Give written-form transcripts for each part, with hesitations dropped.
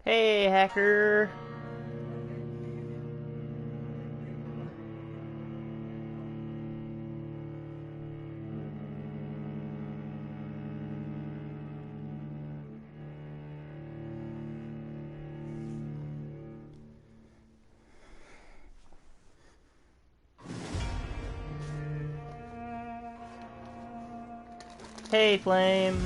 Hey, hacker. Hey, Flame.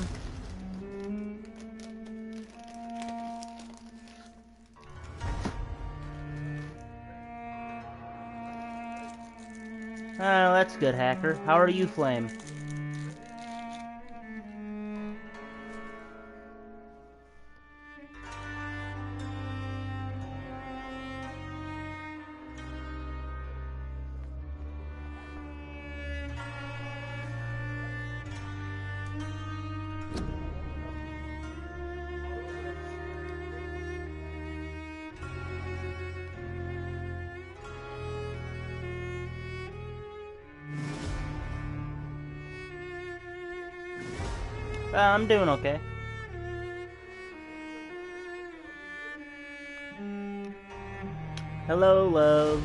Oh, that's good, hacker. How are you, Flame? I'm doing okay. Hello, love.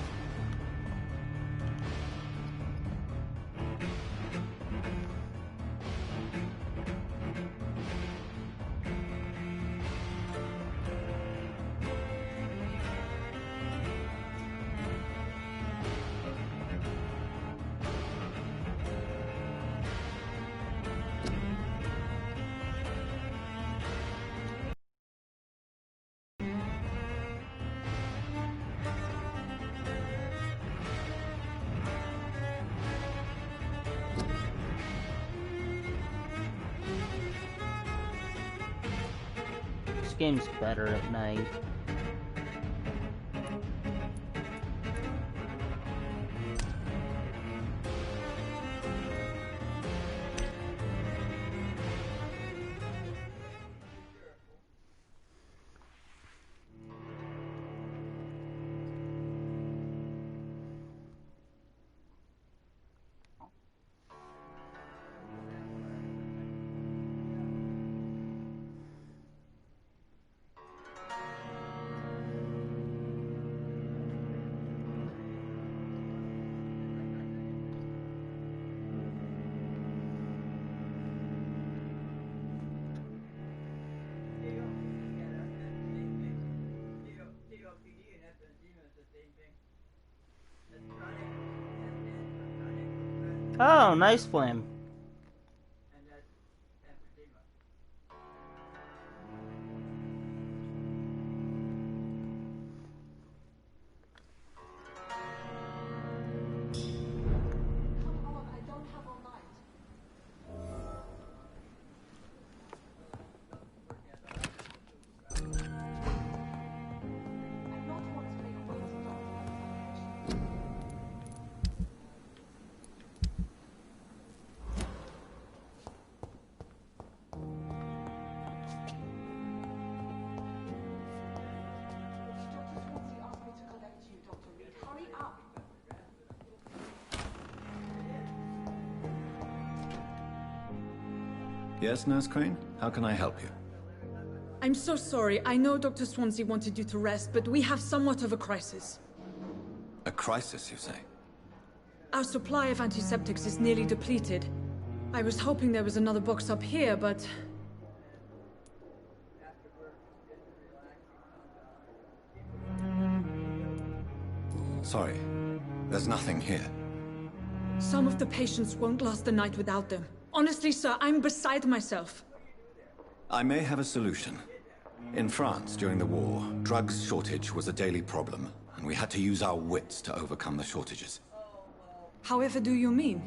This game's better at night. Oh, nice, Flame. Yes, Nurse Crane? How can I help you? I'm so sorry. I know Dr. Swansea wanted you to rest, but we have somewhat of a crisis. A crisis, you say? Our supply of antiseptics is nearly depleted. I was hoping there was another box up here, but... Sorry, there's nothing here. Some of the patients won't last the night without them. Honestly, sir, I'm beside myself. I may have a solution. In France, during the war, drugs shortage was a daily problem, and we had to use our wits to overcome the shortages. However do you mean?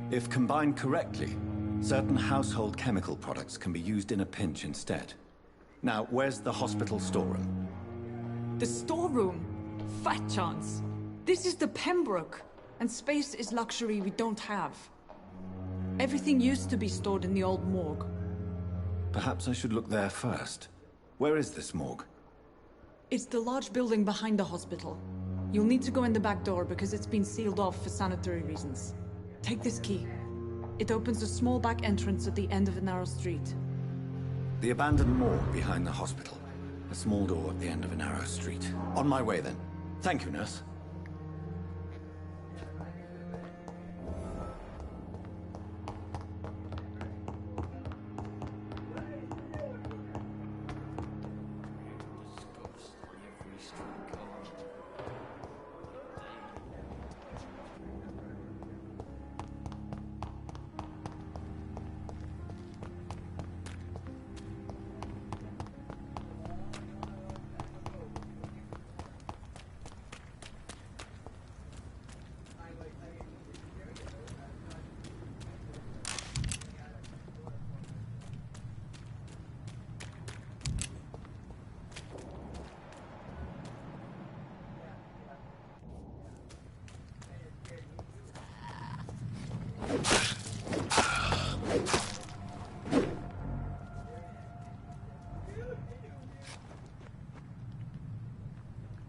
If combined correctly, certain household chemical products can be used in a pinch instead. Now, where's the hospital storeroom? The storeroom? Fat chance. This is the Pembroke, and space is luxury we don't have. Everything used to be stored in the old morgue. Perhaps I should look there first. Where is this morgue? It's the large building behind the hospital. You'll need to go in the back door because it's been sealed off for sanitary reasons. Take this key. It opens a small back entrance at the end of a narrow street. The abandoned morgue behind the hospital. A small door at the end of a narrow street. On my way, then. Thank you, nurse.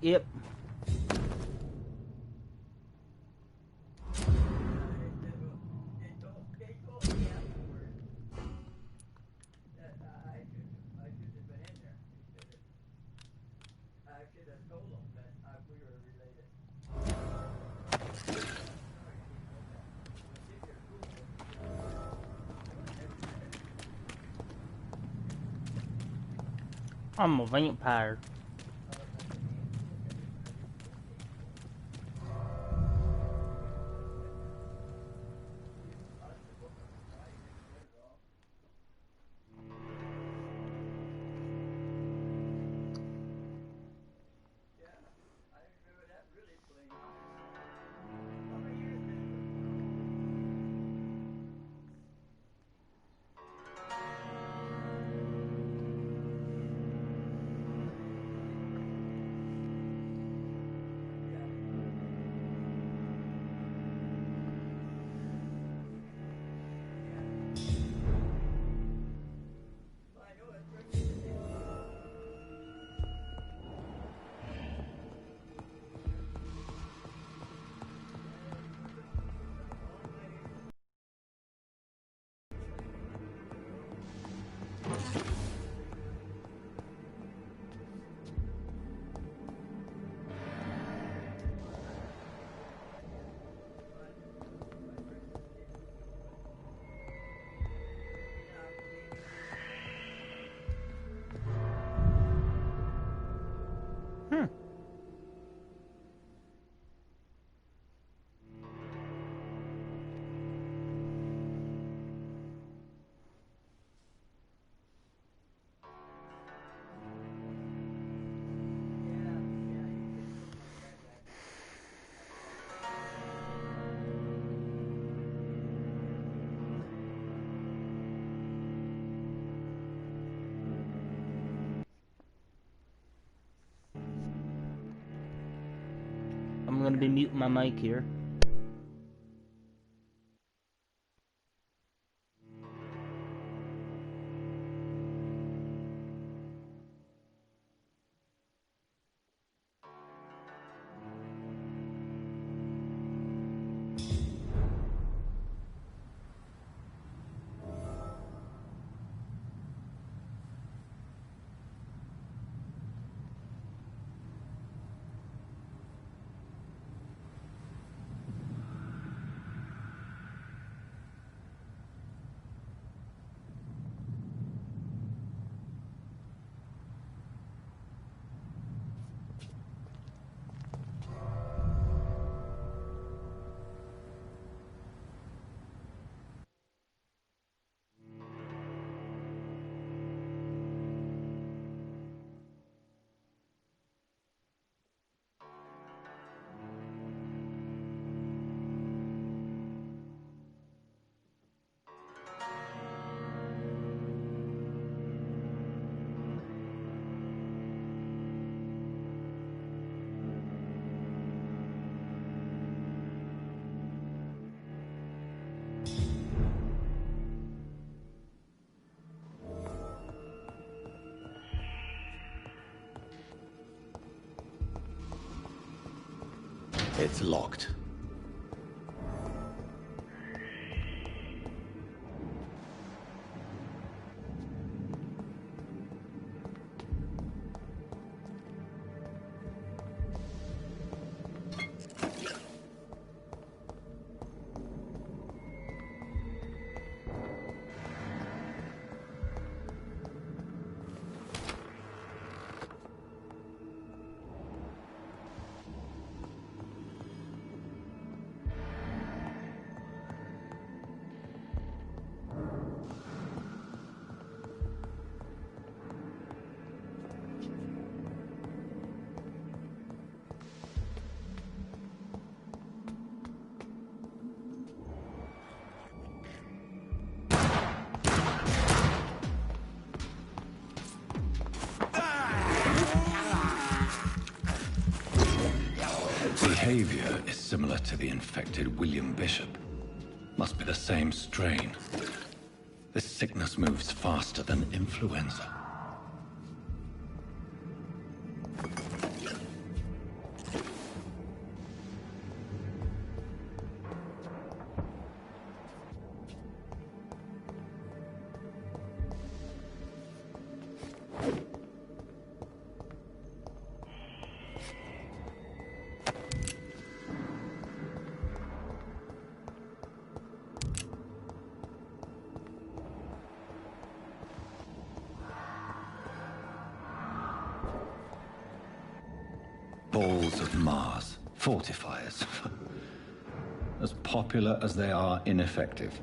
Yep. I'm a vampire. I'm gonna be muting my mic here. It's locked. behavior is similar to the infected William Bishop. Must be the same strain. This sickness moves faster than influenza. Balls of Mars, fortifiers. As popular as they are ineffective.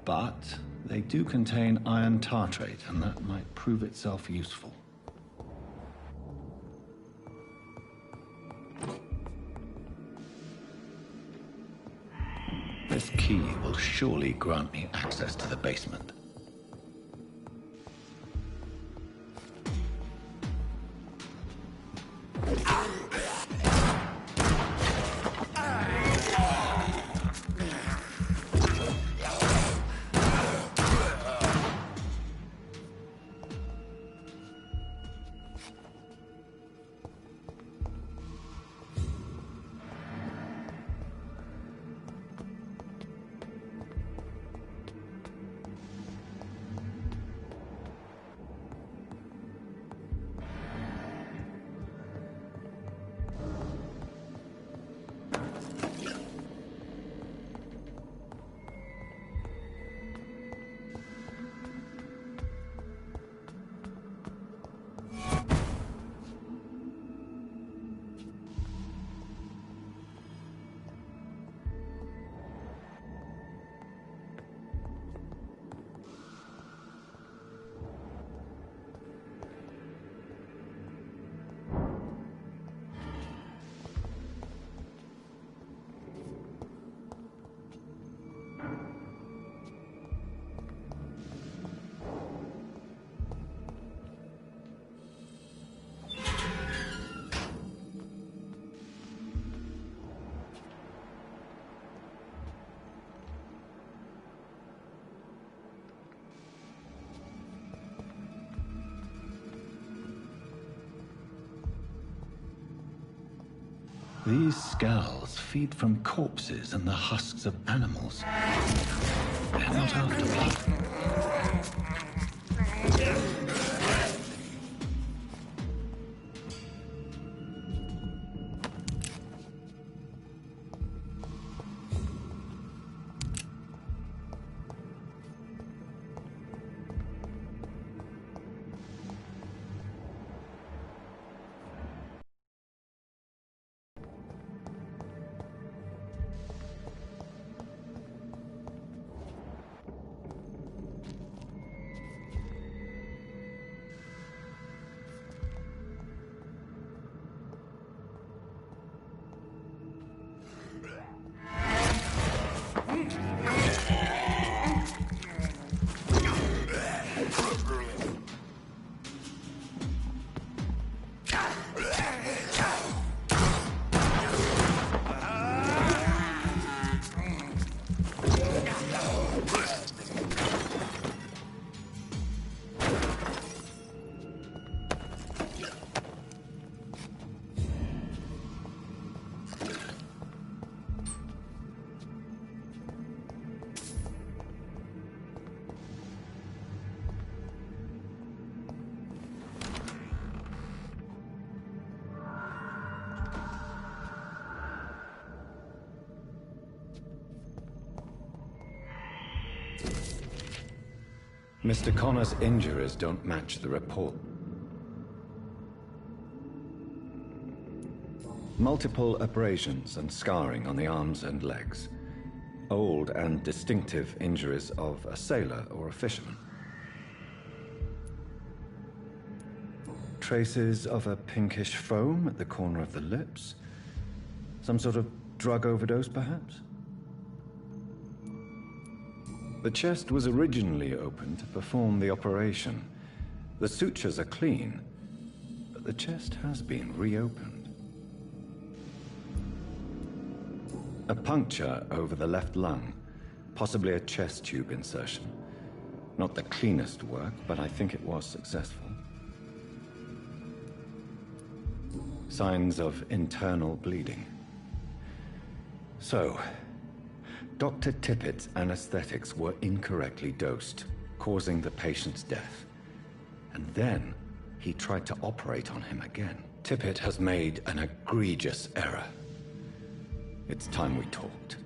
But they do contain iron tartrate, and that might prove itself useful. This key will surely grant me access to the basement. These skulls feed from corpses and the husks of animals. They're not after blood. Mr. Connor's injuries don't match the report. Multiple abrasions and scarring on the arms and legs. Old and distinctive injuries of a sailor or a fisherman. Traces of a pinkish foam at the corner of the lips. Some sort of drug overdose, perhaps? The chest was originally opened to perform the operation. The sutures are clean, but the chest has been reopened. A puncture over the left lung, possibly a chest tube insertion. Not the cleanest work, but I think it was successful. Signs of internal bleeding. So, Dr. Tippett's anesthetics were incorrectly dosed, causing the patient's death. And then, he tried to operate on him again. Tippett has made an egregious error. It's time we talked.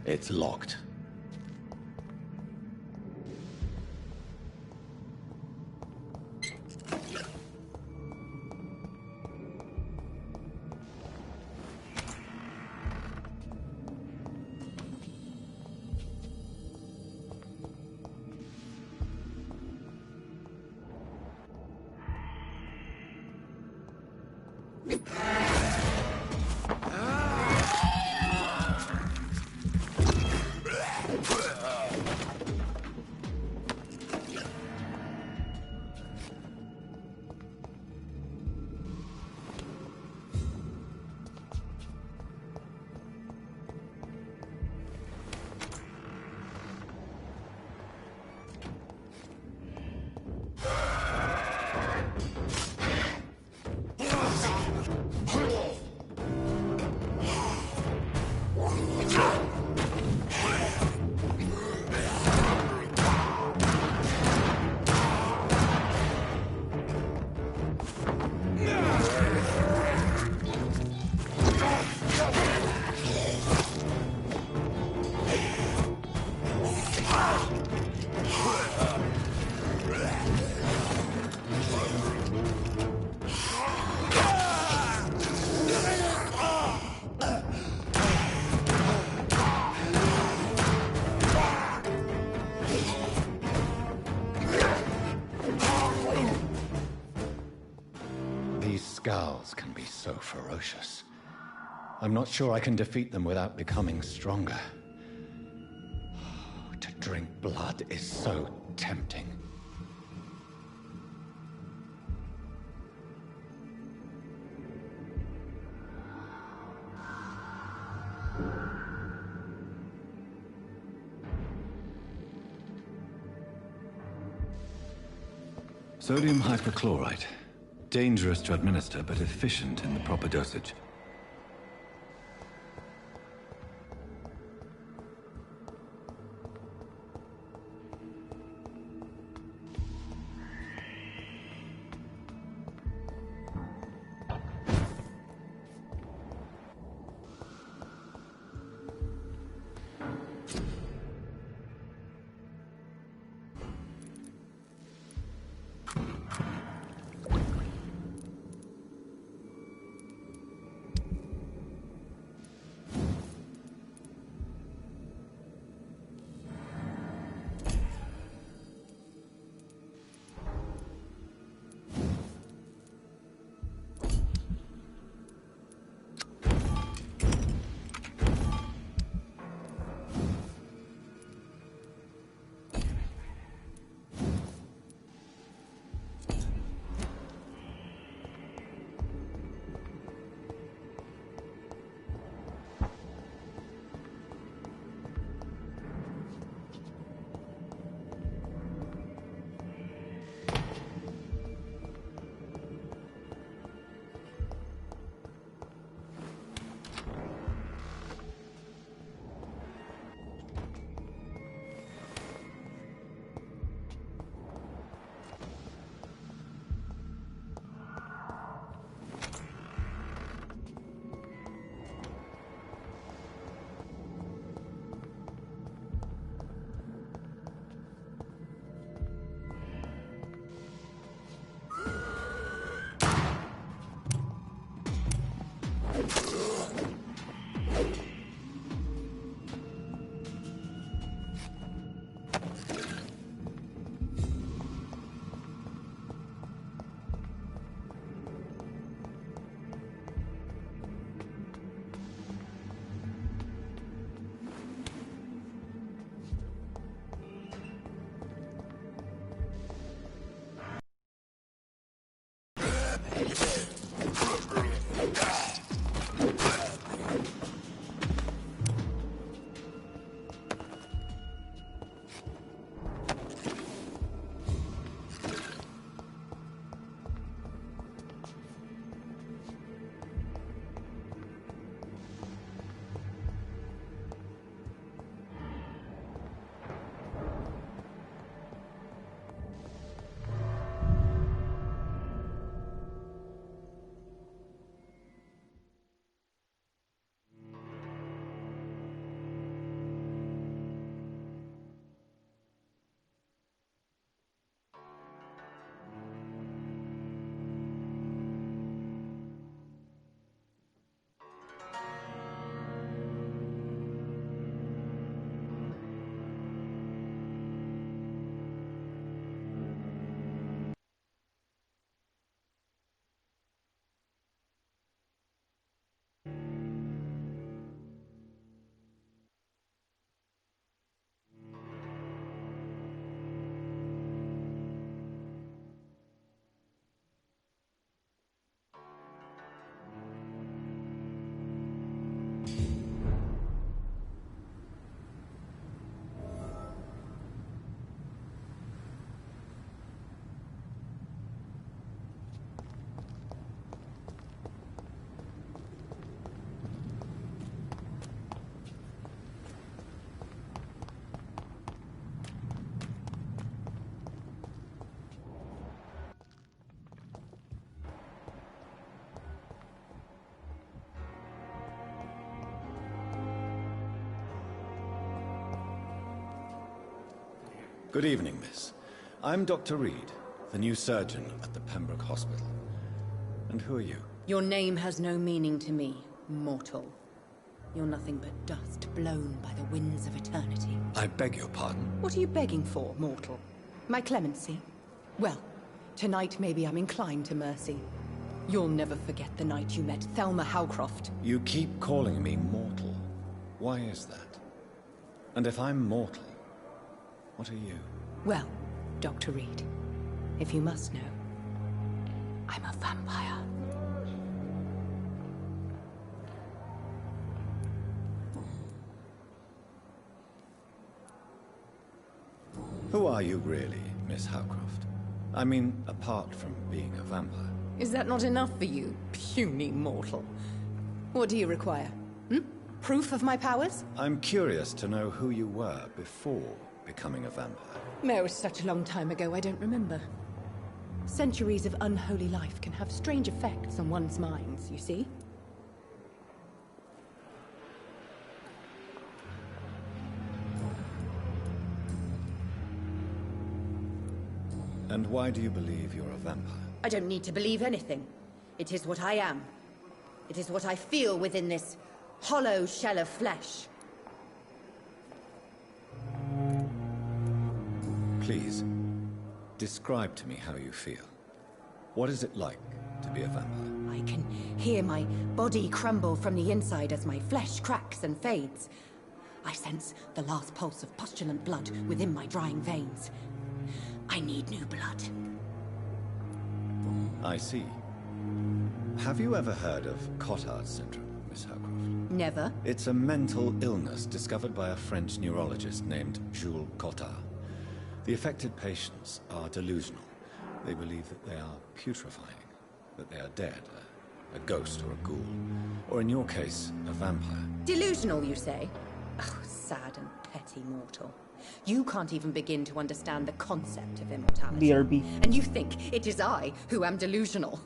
It's locked. Scowls can be so ferocious. I'm not sure I can defeat them without becoming stronger. To drink blood is so tempting. Sodium hypochlorite. Dangerous to administer, but efficient in the proper dosage. Good evening, miss. I'm Dr. Reed, the new surgeon at the Pembroke Hospital. And who are you? Your name has no meaning to me, mortal. You're nothing but dust blown by the winds of eternity. I beg your pardon. What are you begging for, mortal? My clemency? Well, tonight maybe I'm inclined to mercy. You'll never forget the night you met Thelma Howcroft. You keep calling me mortal. Why is that? And if I'm mortal, what are you? Well, Dr. Reed, if you must know, I'm a vampire. Who are you really, Miss Howcroft? I mean, apart from being a vampire. Is that not enough for you, puny mortal? What do you require? Proof of my powers? I'm curious to know who you were before becoming a vampire. It was such a long time ago, I don't remember. Centuries of unholy life can have strange effects on one's minds, you see? And why do you believe you're a vampire? I don't need to believe anything. It is what I am. It is what I feel within this hollow shell of flesh. Please, describe to me how you feel. What is it like to be a vampire? I can hear my body crumble from the inside as my flesh cracks and fades. I sense the last pulse of postulant blood within my drying veins. I need new blood. I see. Have you ever heard of Cotard's syndrome, Miss Howcroft? Never. It's a mental illness discovered by a French neurologist named Jules Cotard. The affected patients are delusional. They believe that they are putrefying, that they are dead, a ghost or a ghoul, or in your case, a vampire. Delusional, you say? Oh, sad and petty mortal. You can't even begin to understand the concept of immortality. BRB. And you think it is I who am delusional.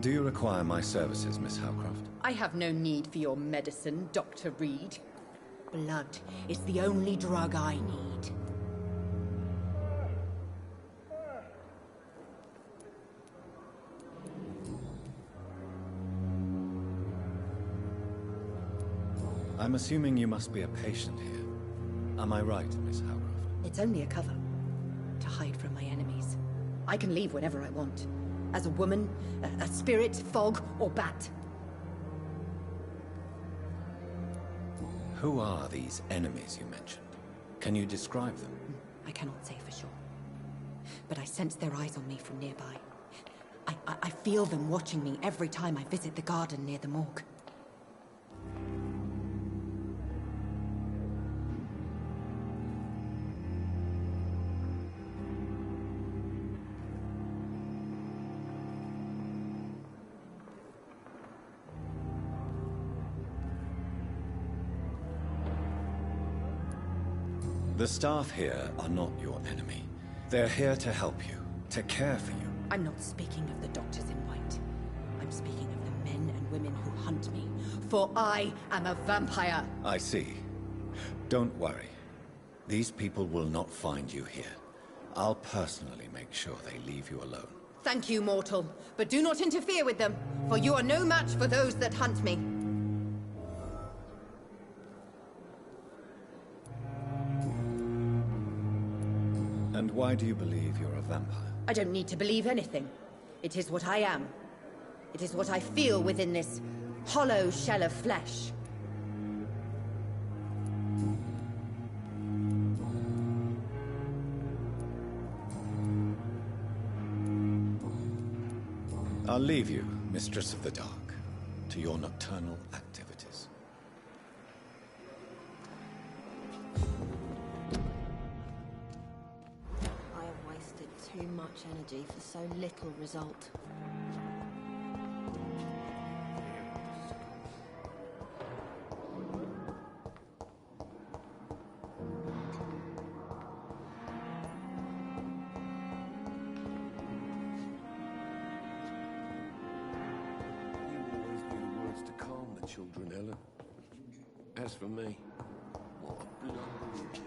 Do you require my services, Miss Howcroft? I have no need for your medicine, Dr. Reed. Blood is the only drug I need. I'm assuming you must be a patient here. Am I right, Miss Howcroft? It's only a cover. To hide from my enemies. I can leave whenever I want. As a woman, a spirit, fog, or bat. Who are these enemies you mentioned? Can you describe them? I cannot say for sure. But I sense their eyes on me from nearby. I feel them watching me every time I visit the garden near the morgue. The staff here are not your enemy. They're here to help you, to care for you. I'm not speaking of the doctors in white. I'm speaking of the men and women who hunt me. For I am a vampire. I see. Don't worry. These people will not find you here. I'll personally make sure they leave you alone. Thank you, mortal. But do not interfere with them, for you are no match for those that hunt me. And why do you believe you're a vampire? I don't need to believe anything. It is what I am. It is what I feel within this hollow shell of flesh. I'll leave you, Mistress of the Dark, to your nocturnal activities. I have wasted too much energy for so little result. Children, Ellen. As for me, what a bloody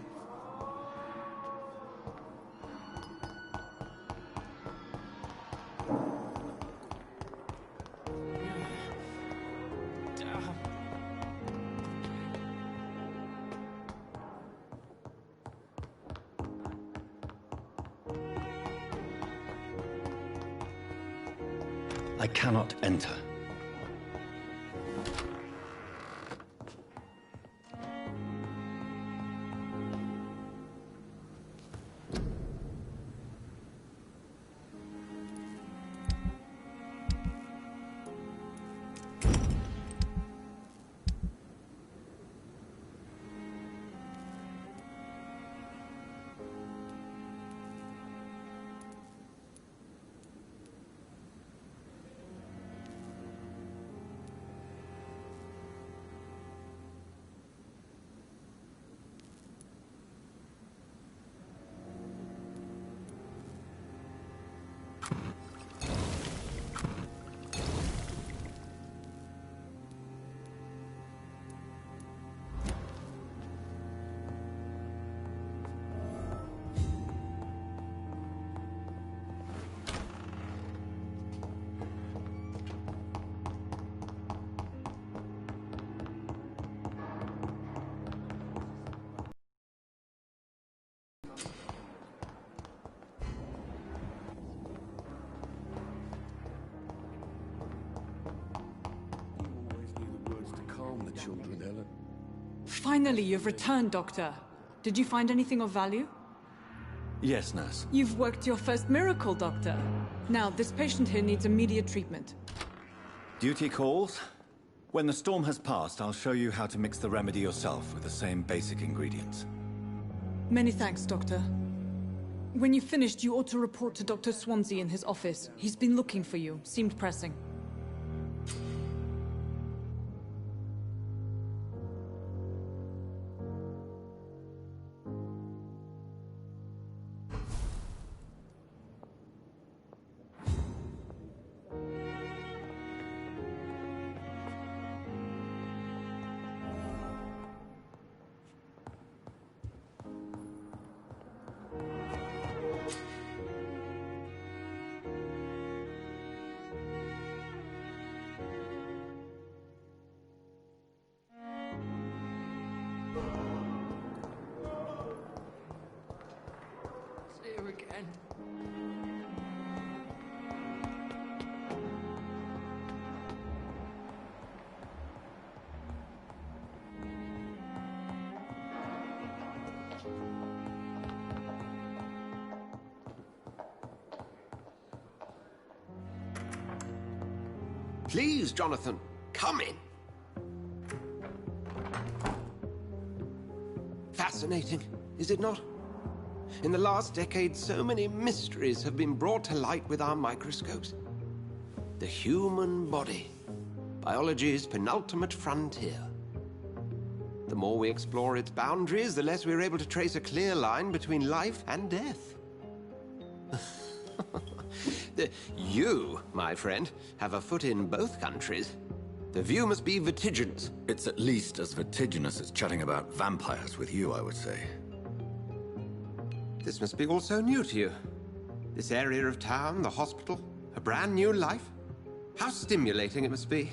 I cannot enter. children, Ellen. Finally, you've returned, Doctor. Did you find anything of value? Yes, nurse. You've worked your first miracle, Doctor. Now, this patient here needs immediate treatment. Duty calls. When the storm has passed, I'll show you how to mix the remedy yourself with the same basic ingredients. Many thanks, Doctor. When you've finished, you ought to report to Dr. Swansea in his office. He's been looking for you. Seemed pressing. Again. Please, Jonathan, come in. Fascinating, is it not? In the last decade, so many mysteries have been brought to light with our microscopes. The human body, biology's penultimate frontier. The more we explore its boundaries, the less we're able to trace a clear line between life and death. You, my friend, have a foot in both countries. The view must be vertiginous. It's at least as vertiginous as chatting about vampires with you, I would say. This must be all so new to you. This area of town, the hospital, a brand new life. How stimulating it must be.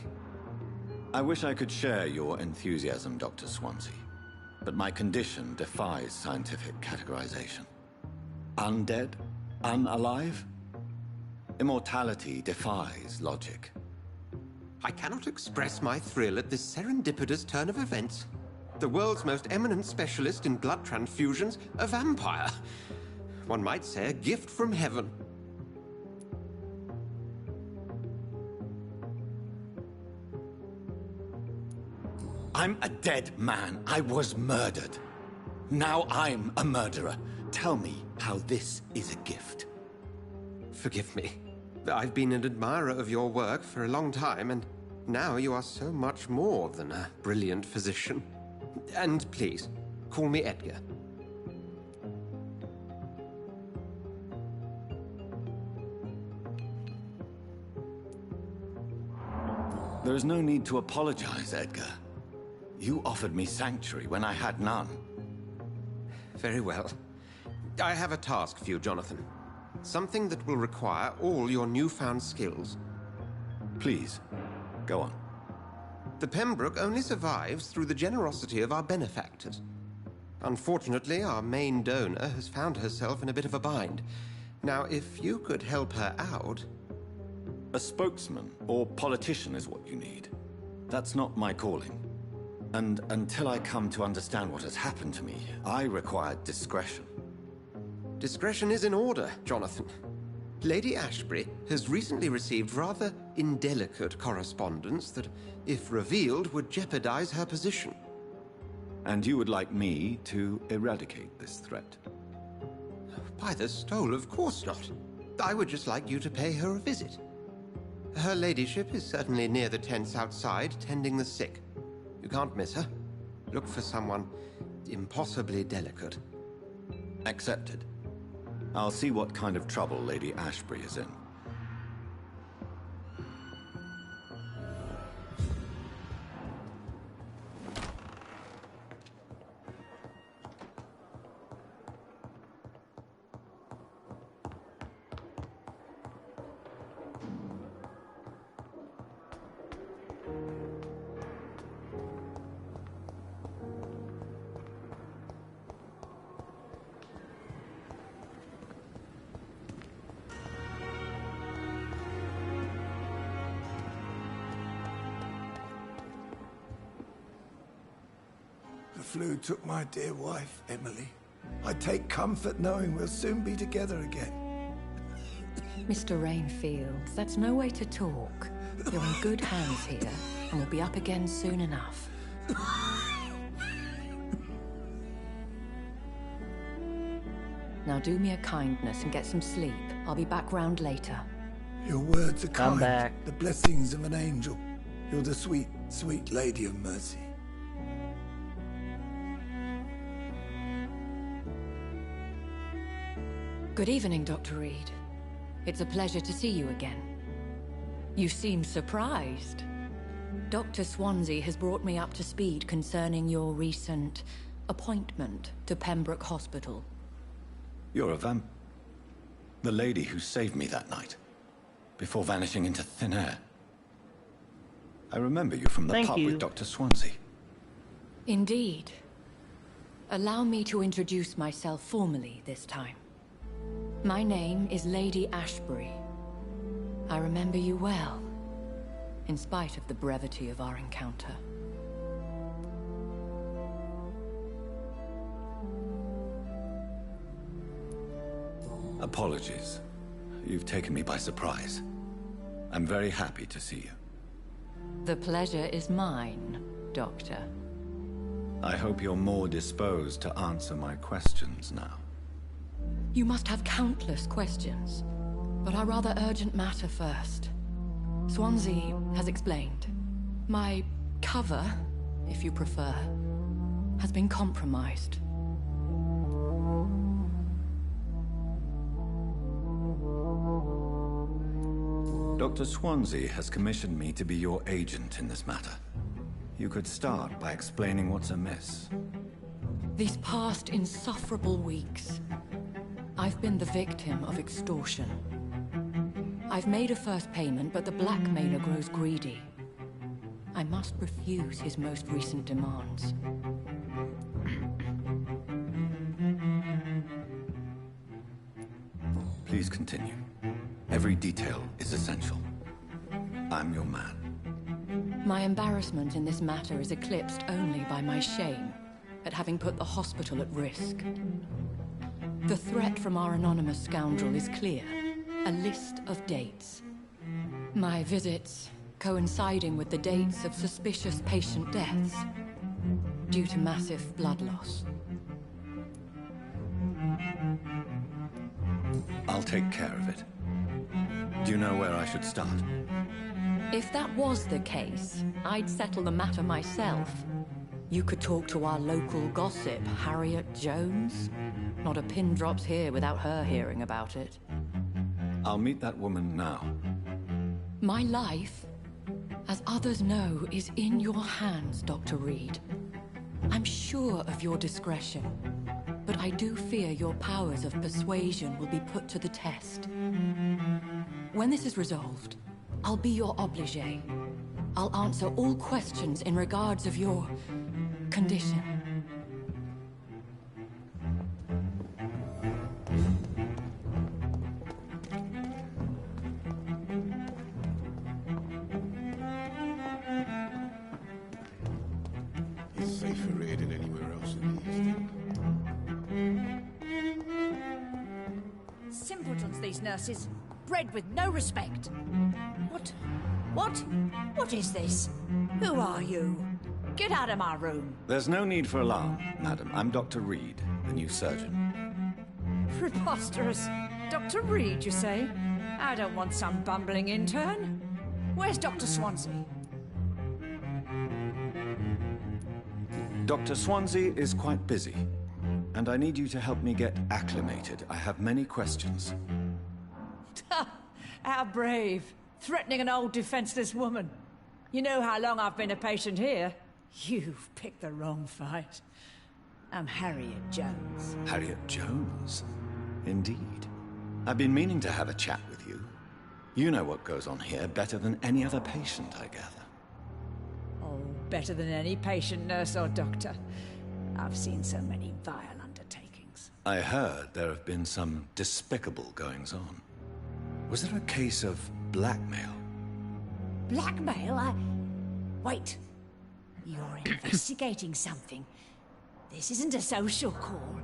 I wish I could share your enthusiasm, Dr. Swansea. But my condition defies scientific categorization. Undead? Unalive? Immortality defies logic. I cannot express my thrill at this serendipitous turn of events. The world's most eminent specialist in blood transfusions, a vampire. One might say a gift from heaven. I'm a dead man. I was murdered. Now I'm a murderer. Tell me how this is a gift. Forgive me. I've been an admirer of your work for a long time, and now you are so much more than a brilliant physician. And please, call me Edgar. There is no need to apologize, Edgar. You offered me sanctuary when I had none. Very well. I have a task for you, Jonathan. Something that will require all your newfound skills. Please, go on. The Pembroke only survives through the generosity of our benefactors. Unfortunately, our main donor has found herself in a bit of a bind. Now, if you could help her out... A spokesman or politician is what you need. That's not my calling. And until I come to understand what has happened to me, I require discretion. Discretion is in order, Jonathan. Lady Ashbury has recently received rather indelicate correspondence that, if revealed, would jeopardize her position. And you would like me to eradicate this threat? By the stole, of course not. I would just like you to pay her a visit. Her ladyship is certainly near the tents outside, tending the sick. You can't miss her. Look for someone impossibly delicate. Accepted. I'll see what kind of trouble Lady Ashbury is in. The flu took my dear wife, Emily. I take comfort knowing we'll soon be together again. Mr. Rainfield, that's no way to talk. You're in good hands here, and we'll be up again soon enough. Now do me a kindness and get some sleep. I'll be back round later. Your words are kind. I'm back. The blessings of an angel. You're the sweet, sweet lady of mercy. Good evening, Dr. Reed. It's a pleasure to see you again. You seem surprised. Dr. Swansea has brought me up to speed concerning your recent appointment to Pembroke Hospital. You're a the lady who saved me that night, before vanishing into thin air. I remember you from the Thank pub you. with Dr. Swansea. Indeed. Allow me to introduce myself formally this time. My name is Lady Ashbury. I remember you well, in spite of the brevity of our encounter. Apologies. You've taken me by surprise. I'm very happy to see you. The pleasure is mine, Doctor. I hope you're more disposed to answer my questions now. You must have countless questions, but our rather urgent matter first. Swansea has explained. My cover, if you prefer, has been compromised. Dr. Swansea has commissioned me to be your agent in this matter. You could start by explaining what's amiss. These past insufferable weeks, I've been the victim of extortion. I've made a first payment, but the blackmailer grows greedy. I must refuse his most recent demands. Please continue. Every detail is essential. I'm your man. My embarrassment in this matter is eclipsed only by my shame at having put the hospital at risk. The threat from our anonymous scoundrel is clear. A list of dates. My visits coinciding with the dates of suspicious patient deaths due to massive blood loss. I'll take care of it. Do you know where I should start? If that was the case, I'd settle the matter myself. You could talk to our local gossip, Harriet Jones. Not a pin drops here without her hearing about it. I'll meet that woman now. My life, as others know, is in your hands, Dr. Reed. I'm sure of your discretion, but I do fear your powers of persuasion will be put to the test. When this is resolved, I'll be your obligé. I'll answer all questions in regards of your condition. It's safer here than anywhere else in the East. Simpletons, these nurses. Bred with no respect. What is this? Who are you? Get out of my room. There's no need for alarm, madam. I'm Dr. Reed, the new surgeon. Preposterous. Dr. Reed, you say? I don't want some bumbling intern. Where's Dr. Swansea? Dr. Swansea is quite busy, and I need you to help me get acclimated. I have many questions. How brave. Threatening an old defenseless woman. You know how long I've been a patient here? You've picked the wrong fight. I'm Harriet Jones. Harriet Jones? Indeed. I've been meaning to have a chat with you. You know what goes on here better than any other patient, I gather. Oh, better than any patient, nurse or doctor. I've seen so many vile undertakings. I heard there have been some despicable goings-on. Was there a case of blackmail? Blackmail? Wait. You're investigating something. This isn't a social call.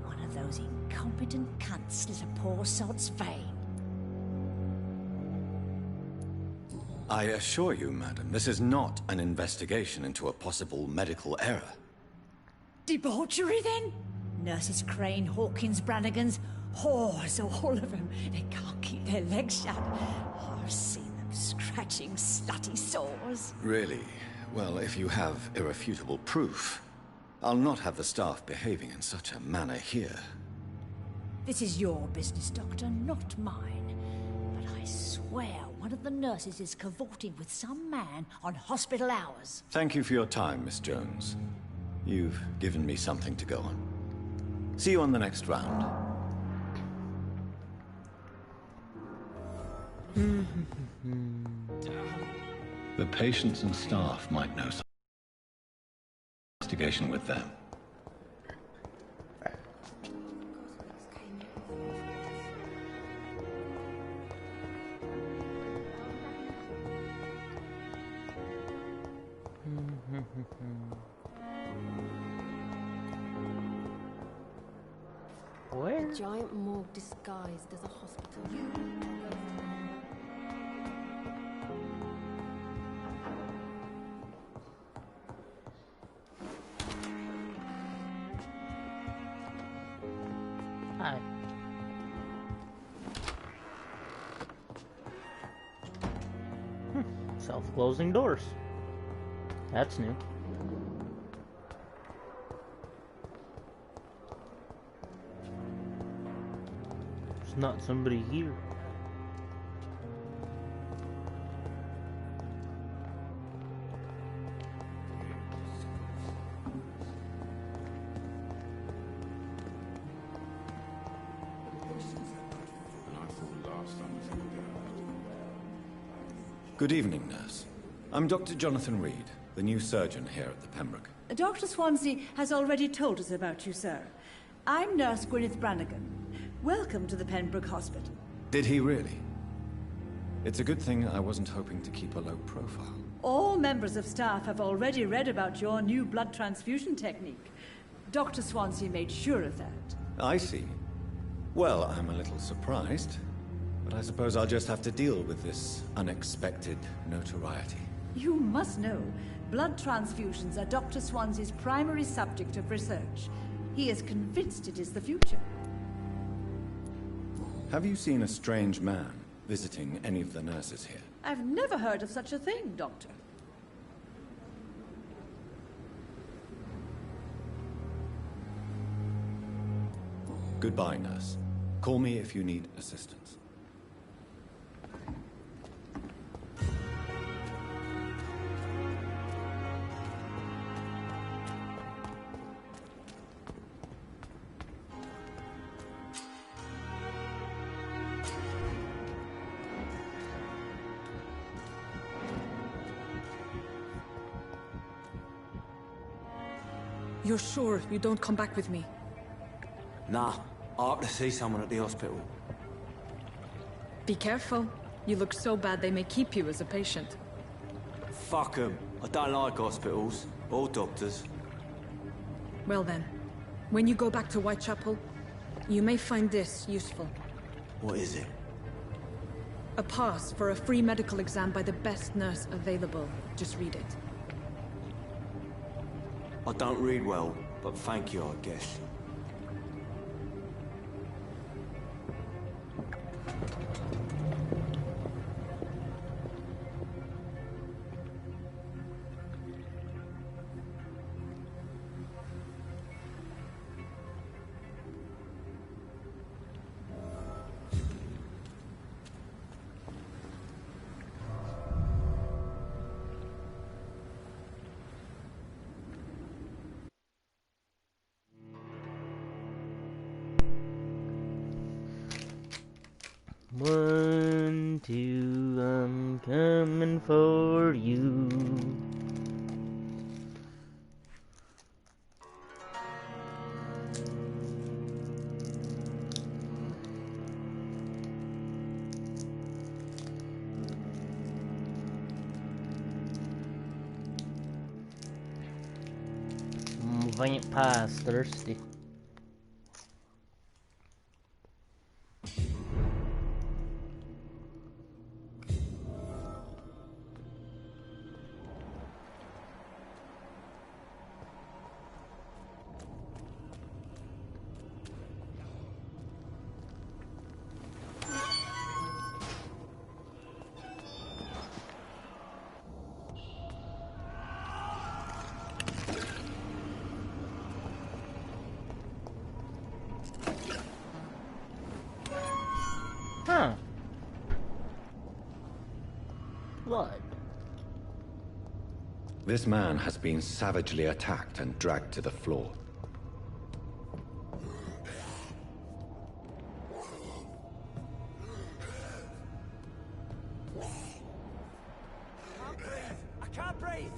One of those incompetent cunts slit a poor sod's vein. I assure you, madam, this is not an investigation into a possible medical error. Debauchery, then? Nurses Crane, Hawkins, Brannigans, whores, all of them. They can't keep their legs shut. I've seen them scratching slutty sores. Really? Well, if you have irrefutable proof, I'll not have the staff behaving in such a manner here. This is your business, Doctor, not mine. But I swear one of the nurses is cavorting with some man on hospital hours. Thank you for your time, Miss Jones. You've given me something to go on. See you on the next round. The patients and staff might know some investigation with them. Where? A giant morgue disguised as a hospital. Hi. Self-closing doors. That's new. There's not somebody here. Good evening, nurse. I'm Dr. Jonathan Reed, the new surgeon here at the Pembroke. Dr. Swansea has already told us about you, sir. I'm Nurse Gwyneth Brannigan. Welcome to the Pembroke Hospital. Did he really? It's a good thing I wasn't hoping to keep a low profile. All members of staff have already read about your new blood transfusion technique. Dr. Swansea made sure of that. I see. Well, I'm a little surprised, but I suppose I'll just have to deal with this unexpected notoriety. You must know, blood transfusions are Dr. Swansea's primary subject of research. He is convinced it is the future. Have you seen a strange man visiting any of the nurses here? I've never heard of such a thing, Doctor. Goodbye, nurse. Call me if you need assistance. You're sure you don't come back with me? Nah, I have to see someone at the hospital. Be careful. You look so bad they may keep you as a patient. Fuck 'em. I don't like hospitals, or doctors. Well then, when you go back to Whitechapel, you may find this useful. What is it? A pass for a free medical exam by the best nurse available. Just read it. I don't read well, but thank you, I guess. One, two, I'm coming for you. Vampyr's thirsty. Huh. Blood. This man has been savagely attacked and dragged to the floor. I can't breathe!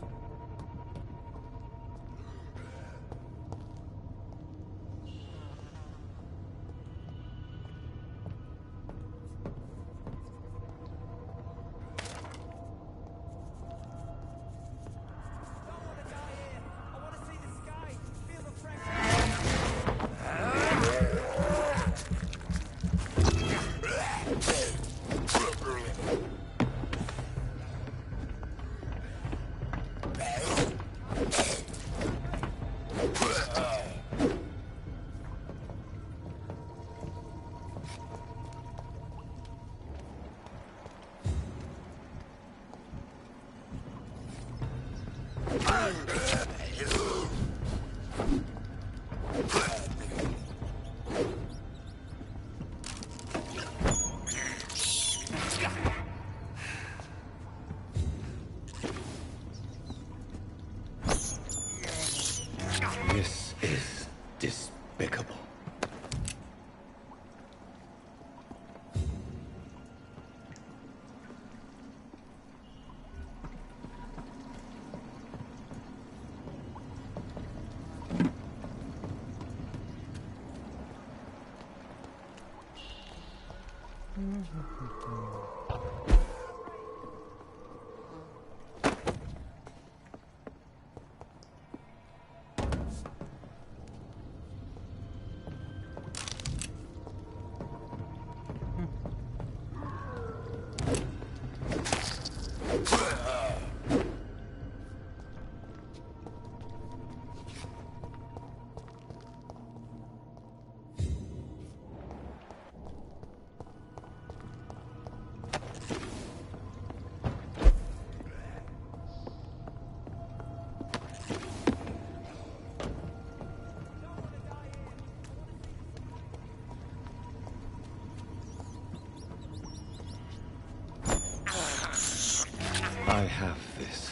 I have this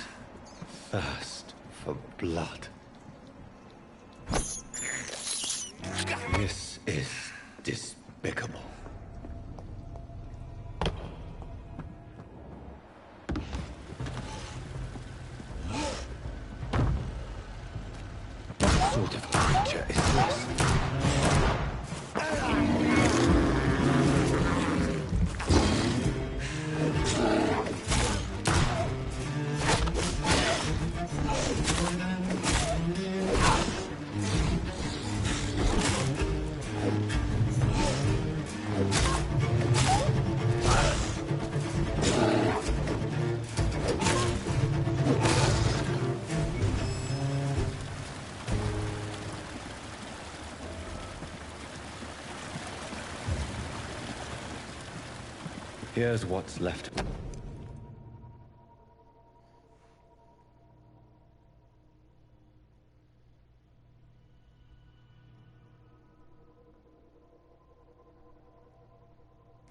thirst for blood. This is despicable. What sort of creature is this? Here's what's left.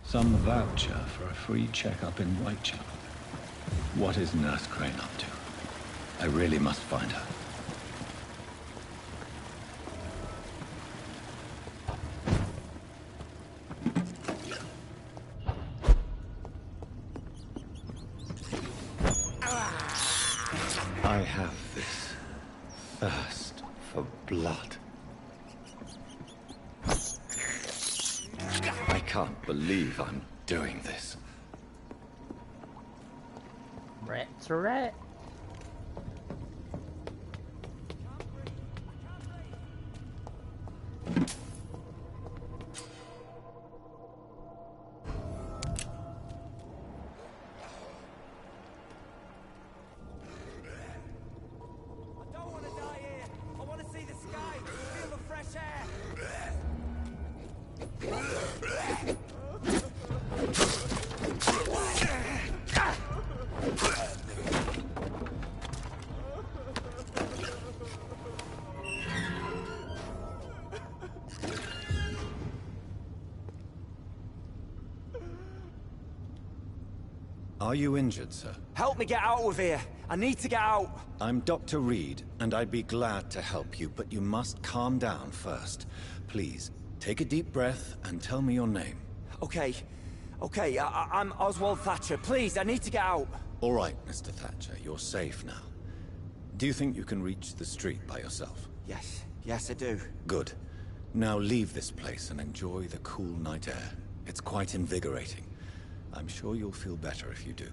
Some voucher for a free checkup in Whitechapel. What is Nurse Crane up to? I really must find her. I have this thirst for blood. I can't believe I'm doing this. Rat's a rat. Are you injured, sir? Help me get out of here. I need to get out. I'm Dr. Reed, and I'd be glad to help you, but you must calm down first. Please, take a deep breath and tell me your name. Okay. I'm Oswald Thatcher. Please, I need to get out. All right, Mr. Thatcher, you're safe now. Do you think you can reach the street by yourself? Yes, I do. Good. Now leave this place and enjoy the cool night air. It's quite invigorating. I'm sure you'll feel better if you do.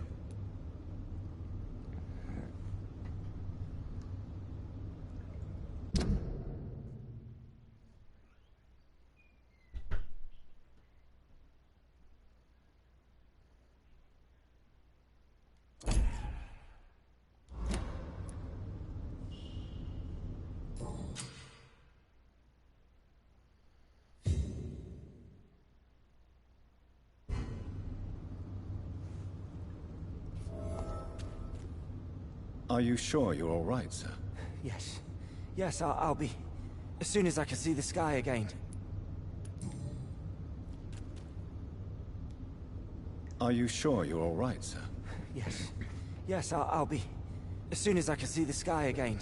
Are you sure you're all right, sir? Yes, I'll be... as soon as I can see the sky again. Are you sure you're all right, sir? Yes, I'll be... as soon as I can see the sky again.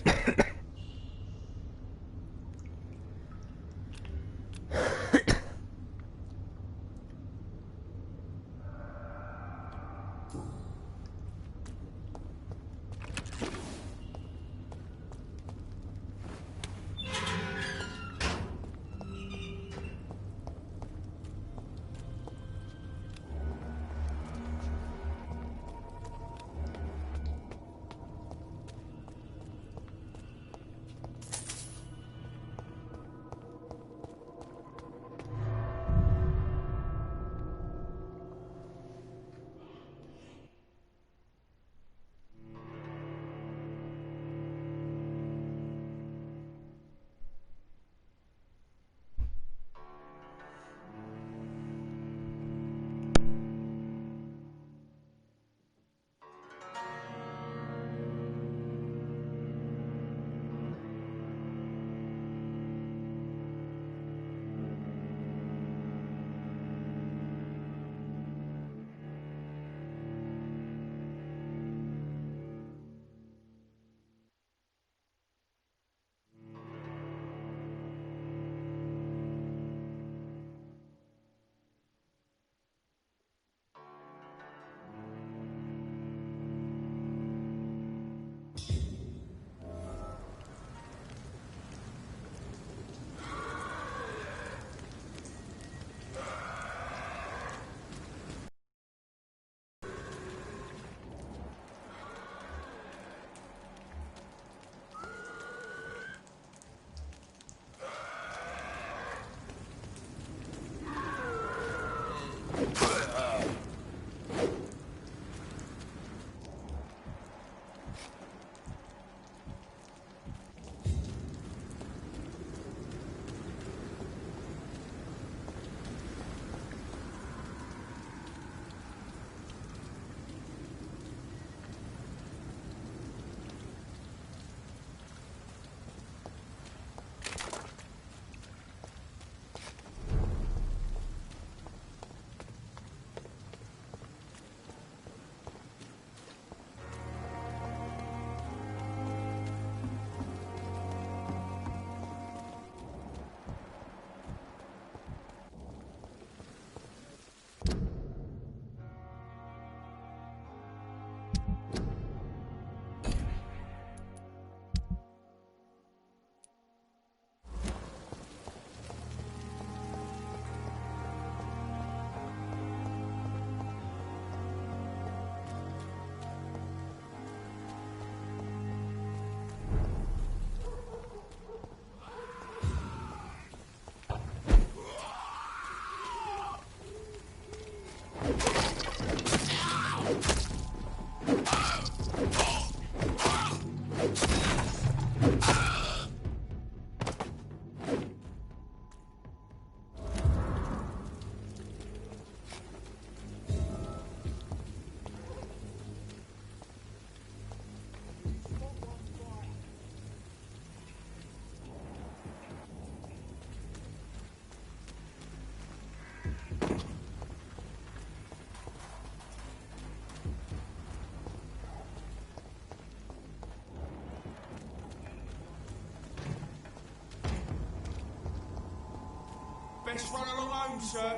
Best run along home, sir.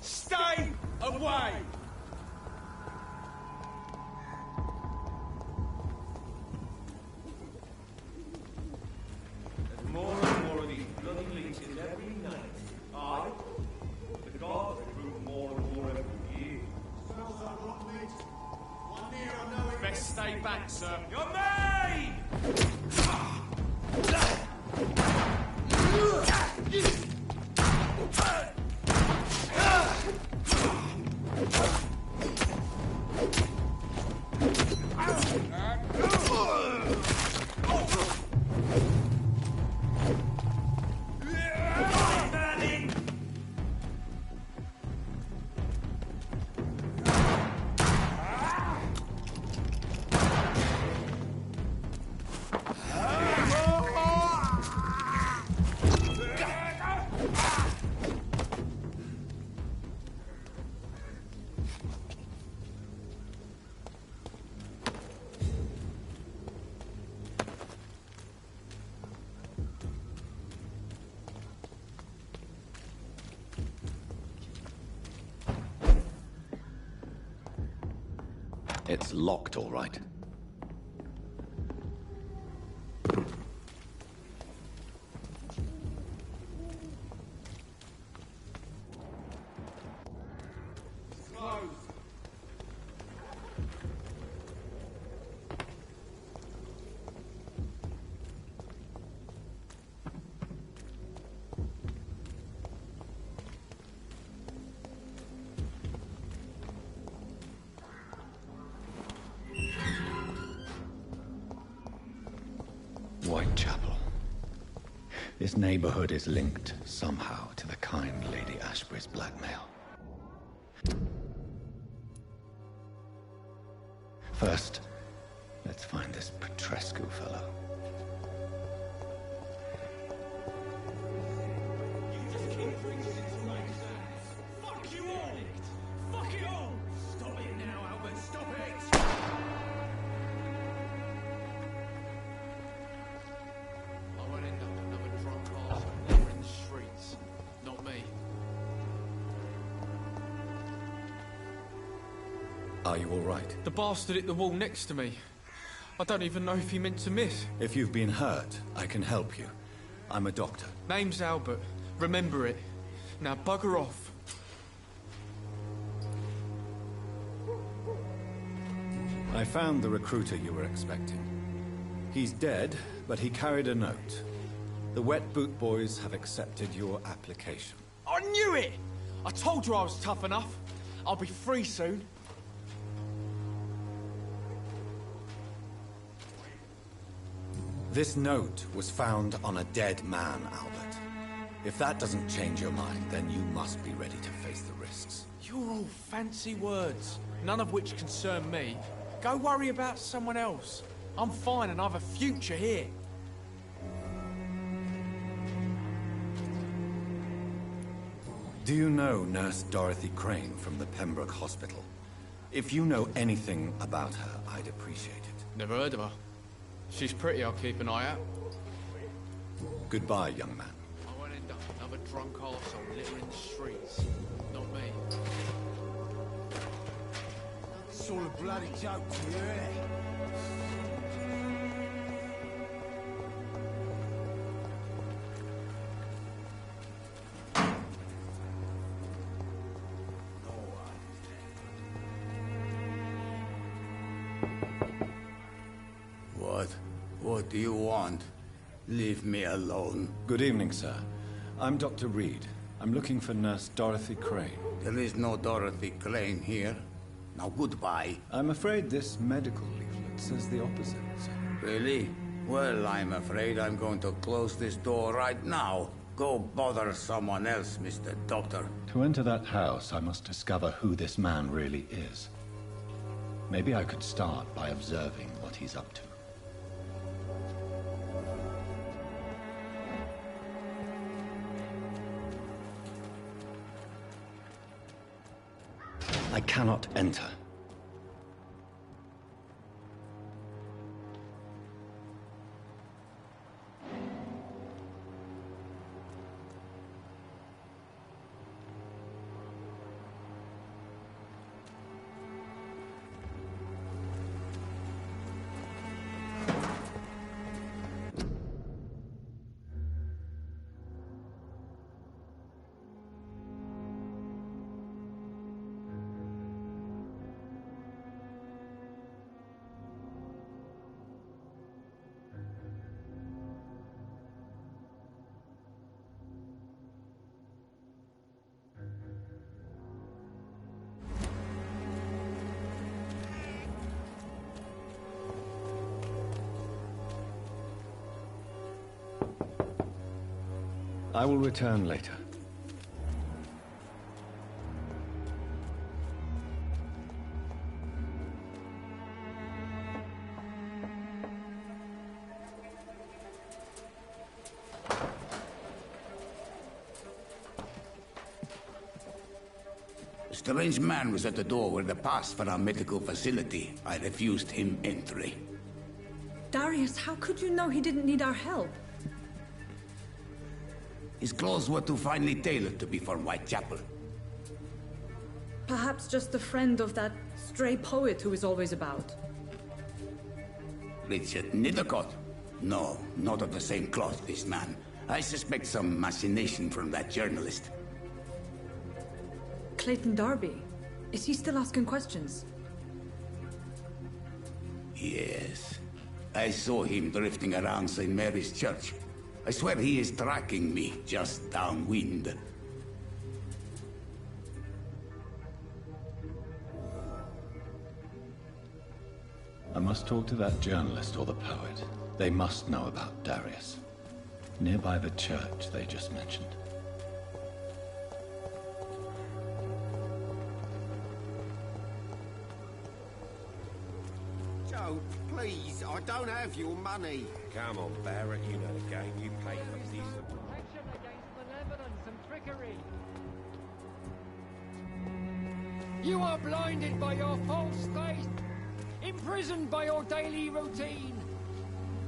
Stay away! There's more and more of these bloody leeches every night. Aye. The guards recruit more and more every year. Smells like rotten meat. One near, I know it. Best stay back, sir. You're me! It's locked, all right. Whitechapel. This neighborhood is linked somehow to the kind Lady Ashbury's blackmail. First, let's find this Petrescu fellow. Fuck you all! Fuck it all! Stop it now, Albert, stop it! I won't end up another drunk arsehole here in the streets. Not me. Are you all right? The bastard hit the wall next to me. I don't even know if he meant to miss. If you've been hurt, I can help you. I'm a doctor. Name's Albert. Remember it. Now bugger off. I found the recruiter you were expecting. He's dead, but he carried a note. The Wet Boot Boys have accepted your application. I knew it! I told you I was tough enough. I'll be free soon. This note was found on a dead man, Albert. If that doesn't change your mind, then you must be ready to face the risks. You're all fancy words, none of which concern me. Go worry about someone else. I'm fine and I have a future here. Do you know Nurse Dorothy Crane from the Pembroke Hospital? If you know anything about her, I'd appreciate it. Never heard of her. She's pretty, I'll keep an eye out. Goodbye, young man. I won't end up another drunk arsehole littering the streets. Not me. It's all a bloody joke to you, innit? What do you want? Leave me alone. Good evening, sir. I'm Dr. Reed. I'm looking for Nurse Dorothy Crane. There is no Dorothy Crane here. Now goodbye. I'm afraid this medical leaflet says the opposite, sir. Really? Well, I'm afraid I'm going to close this door right now. Go bother someone else, Mr. Doctor. To enter that house, I must discover who this man really is. Maybe I could start by observing what he's up to. I cannot enter. I will return later. A strange man was at the door with a pass for our medical facility. I refused him entry. Darius, how could you know he didn't need our help? His clothes were too finely tailored to be for Whitechapel. Perhaps just a friend of that stray poet who is always about. Richard Nithercott? No, not of the same cloth, this man. I suspect some machination from that journalist. Clayton Darby. Is he still asking questions? Yes. I saw him drifting around St. Mary's Church. I swear he is tracking me, just downwind. I must talk to that journalist or the poet. They must know about Darius. Nearby the church they just mentioned. Joe, please, I don't have your money. Come on, Barrett, you know the game. You pay for decent. Protection against malevolence and trickery. You are blinded by your false faith, imprisoned by your daily routine,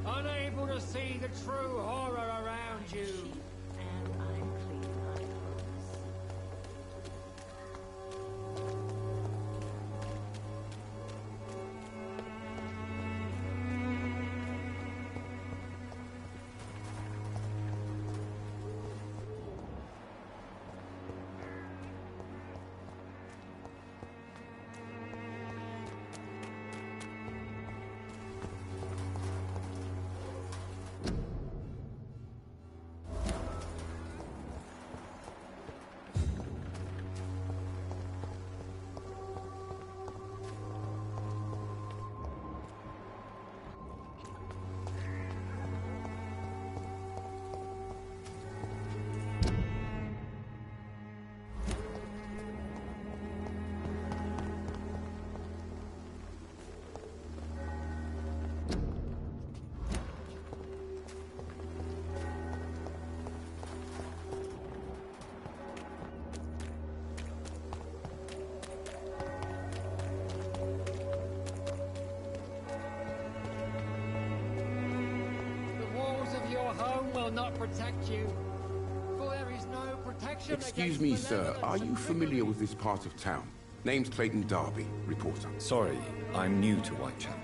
unable to see the true horror around you. Will not protect you, for there is no protection. Excuse me, sir. Are you familiar with this part of town? Name's Clayton Darby, reporter. Sorry, I'm new to Whitechapel.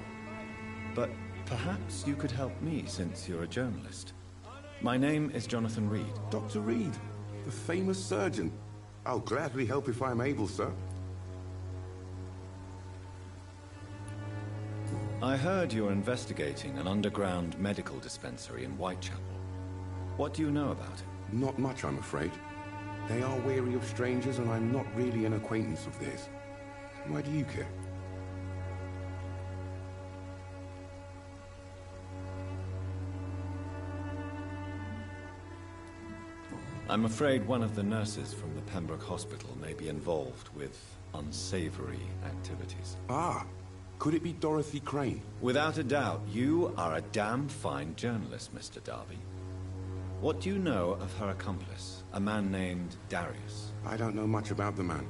But perhaps you could help me since you're a journalist. My name is Jonathan Reed. Dr. Reed, the famous surgeon. I'll gladly help if I'm able, sir. I heard you're investigating an underground medical dispensary in Whitechapel. What do you know about it? Not much, I'm afraid. They are wary of strangers, and I'm not really an acquaintance of theirs. Why do you care? I'm afraid one of the nurses from the Pembroke Hospital may be involved with unsavory activities. Ah, could it be Dorothy Crane? Without a doubt, you are a damn fine journalist, Mr. Darby. What do you know of her accomplice, a man named Darius? I don't know much about the man.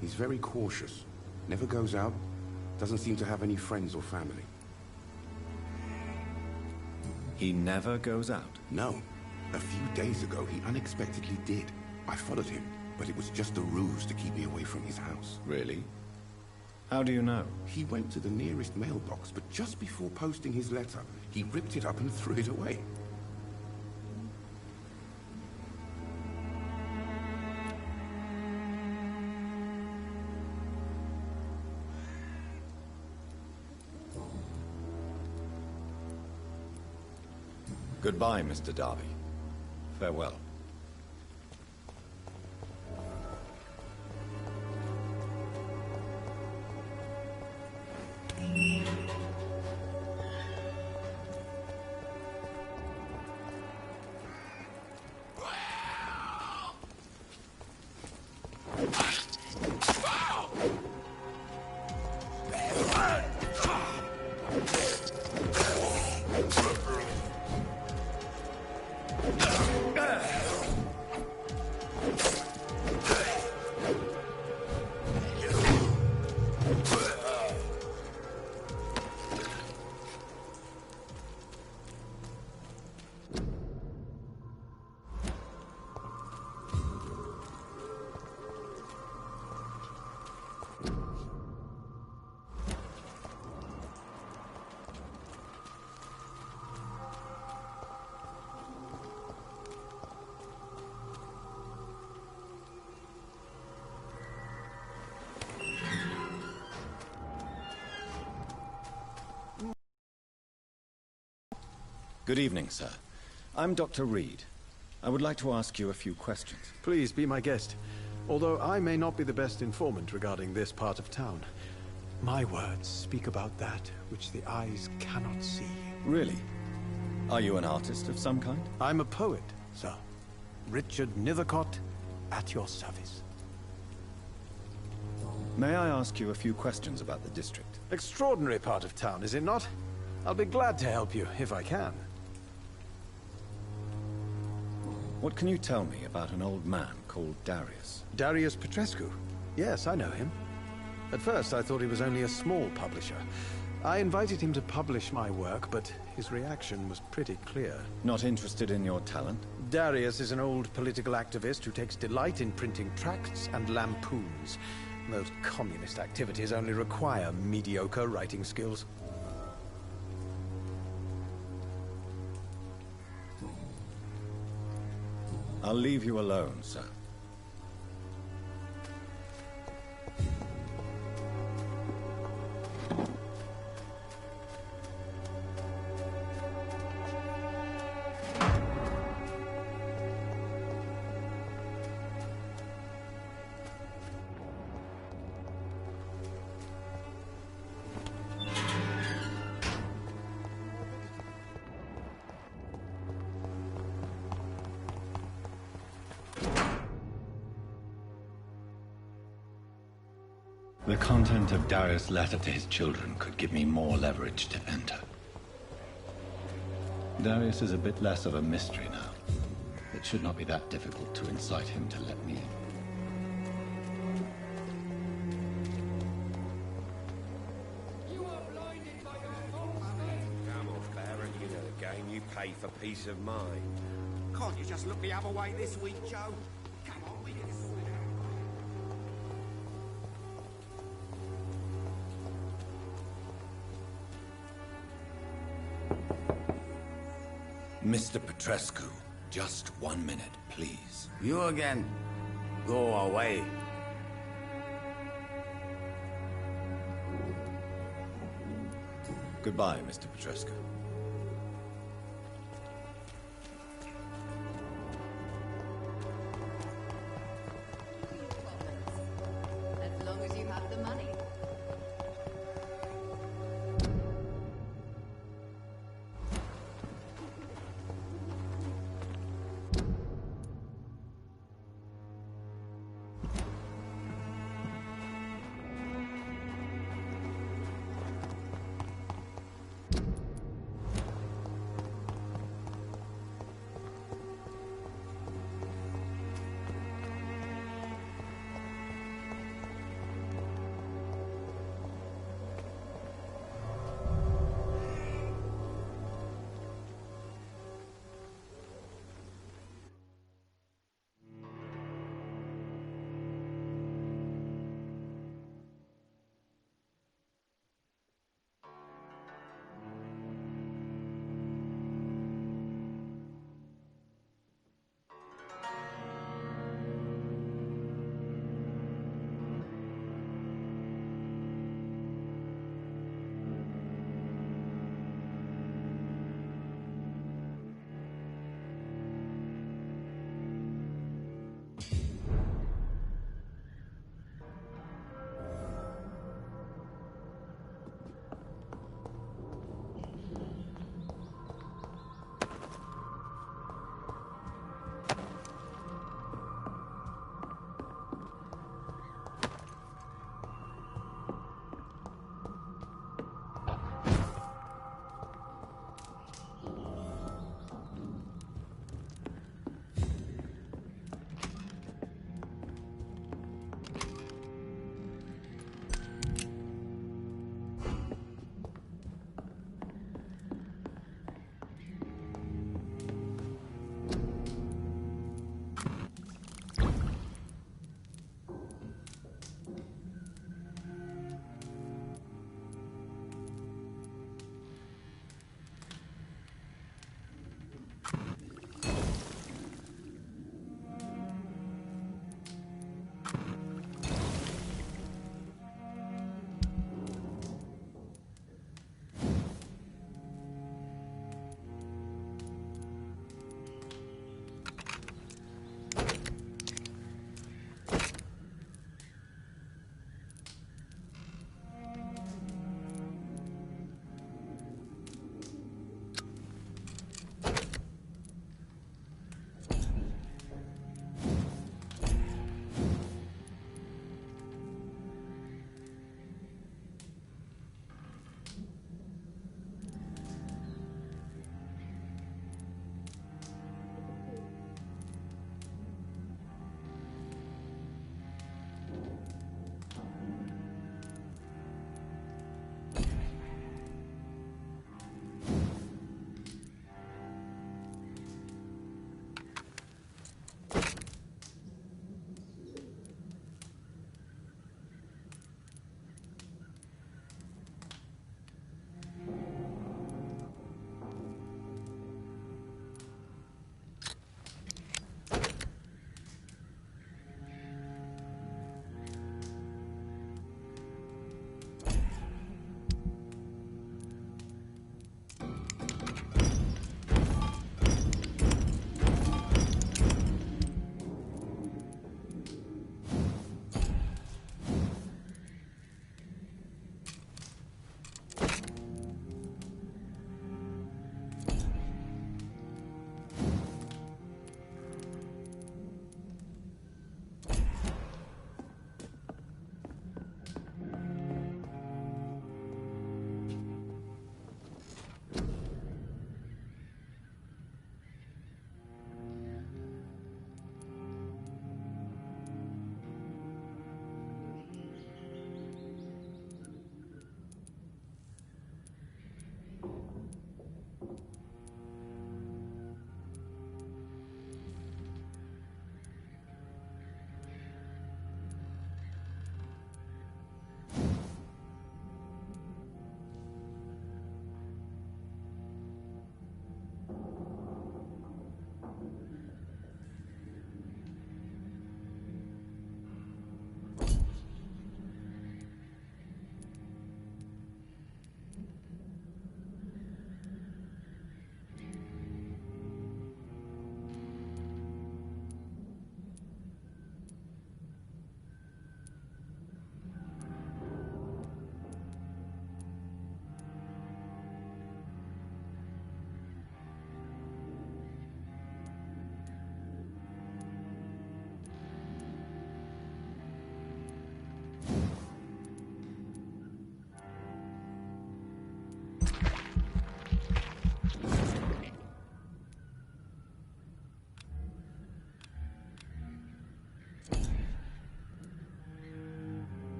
He's very cautious. Never goes out. Doesn't seem to have any friends or family. He never goes out? No. A few days ago, he unexpectedly did. I followed him, but it was just a ruse to keep me away from his house. Really? How do you know? He went to the nearest mailbox, but just before posting his letter, he ripped it up and threw it away. Goodbye, Mr. Darby. Farewell. Good evening, sir. I'm Dr. Reed. I would like to ask you a few questions. Please be my guest. Although I may not be the best informant regarding this part of town, my words speak about that which the eyes cannot see. Really? Are you an artist of some kind? I'm a poet, sir. Richard Nethercott, at your service. May I ask you a few questions about the district? Extraordinary part of town, is it not? I'll be glad to help you, if I can. What can you tell me about an old man called Darius? Darius Petrescu? Yes, I know him. At first, I thought he was only a small publisher. I invited him to publish my work, but his reaction was pretty clear. Not interested in your talent? Darius is an old political activist who takes delight in printing tracts and lampoons. Those communist activities only require mediocre writing skills. I'll leave you alone, sir. The content of Darius' letter to his children could give me more leverage to enter. Darius is a bit less of a mystery now. It should not be that difficult to incite him to let me in. Come on, Baron, you know the game. You pay for peace of mind. Can't you just look the other way this week, Joe? Come on, we can sort it out. Mr. Petrescu, just 1 minute, please. You again? Go away. Goodbye, Mr. Petrescu. As long as you have the money.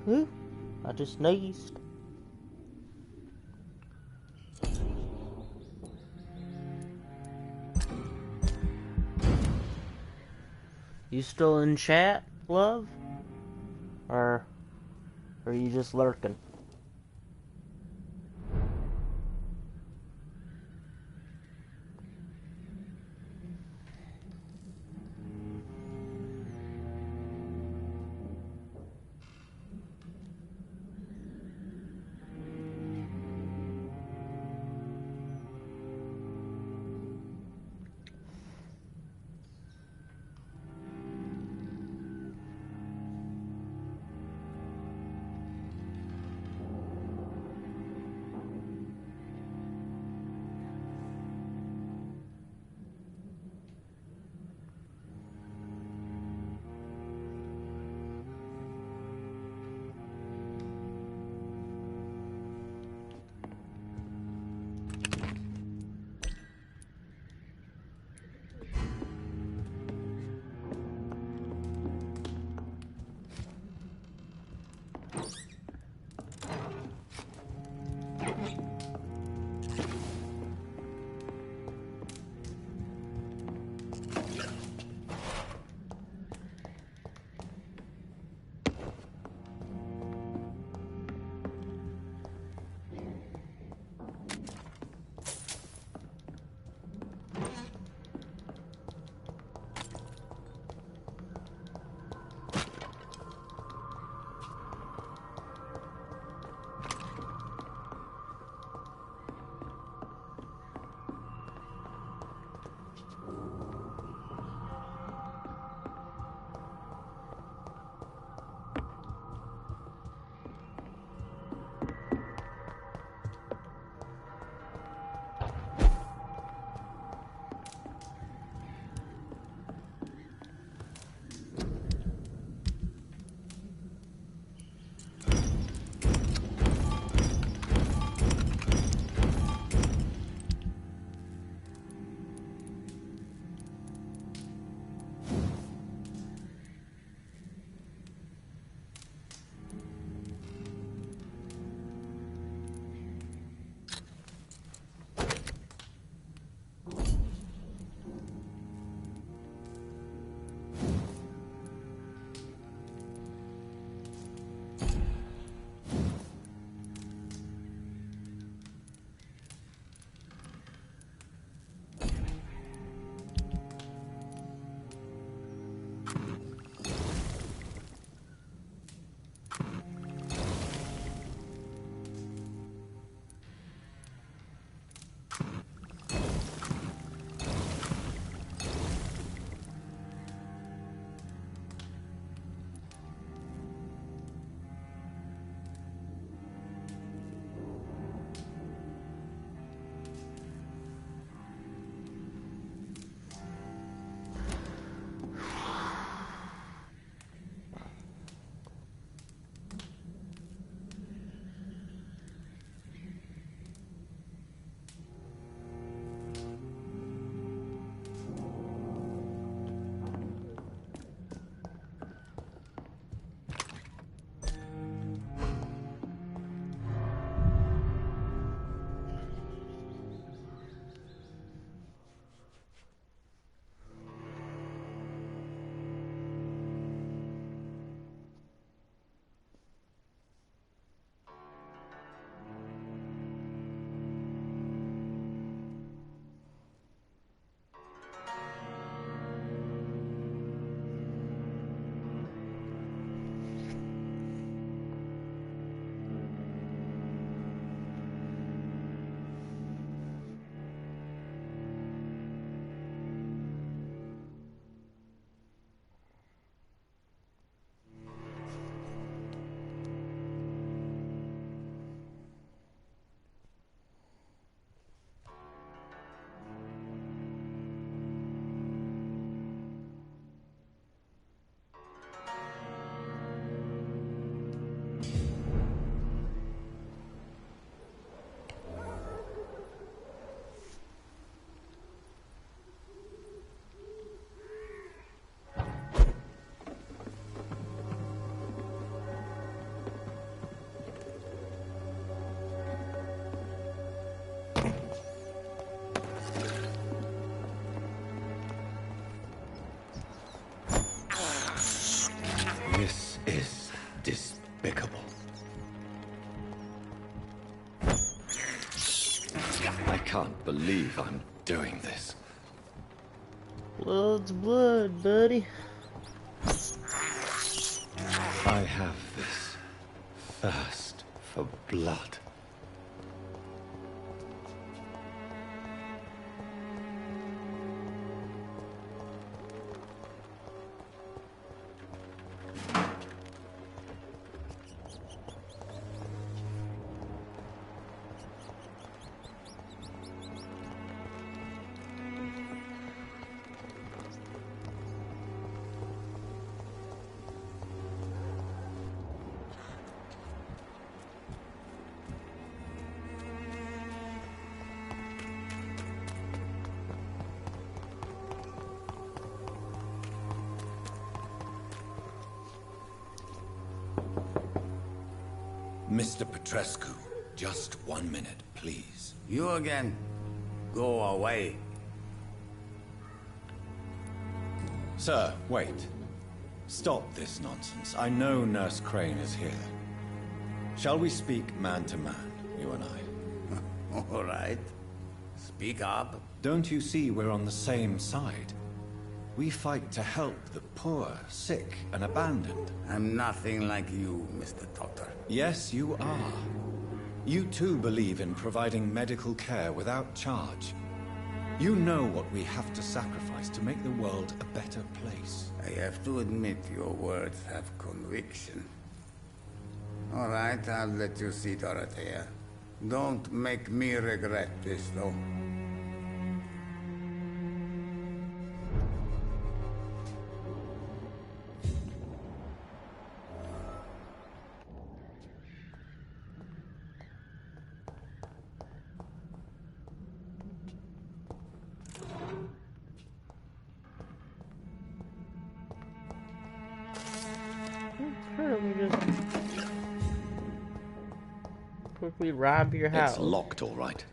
Ooh, I just sneezed. You still in chat, love? Or are you just lurking? is despicable. I can't believe I'm doing this. Blood's blood, buddy. I have this thirst for blood. Mr. Petrescu, just 1 minute, please. You again? Go away. Sir, wait. Stop this nonsense. I know Nurse Crane is here. Shall we speak man to man, you and I? All right. Speak up. Don't you see we're on the same side? We fight to help the poor, sick, and abandoned. I'm nothing like you, Mr. Doctor. Yes, you are. You too believe in providing medical care without charge. You know what we have to sacrifice to make the world a better place. I have to admit your words have conviction. All right, I'll let you see Dorothea. Don't make me regret this, though. Quickly rob your house. It's locked, all right.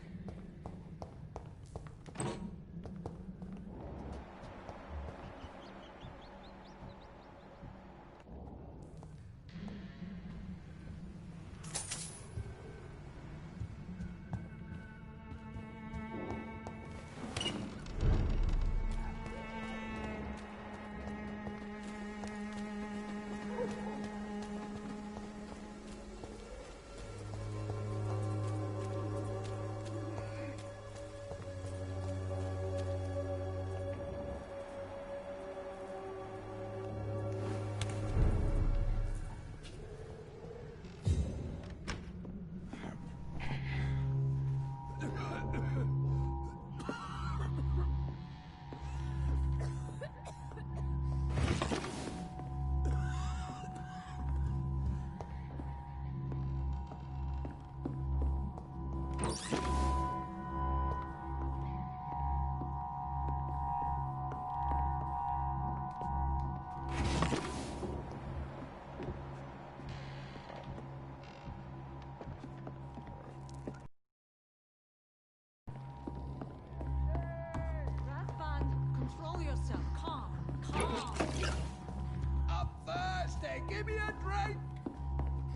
Give me a drink!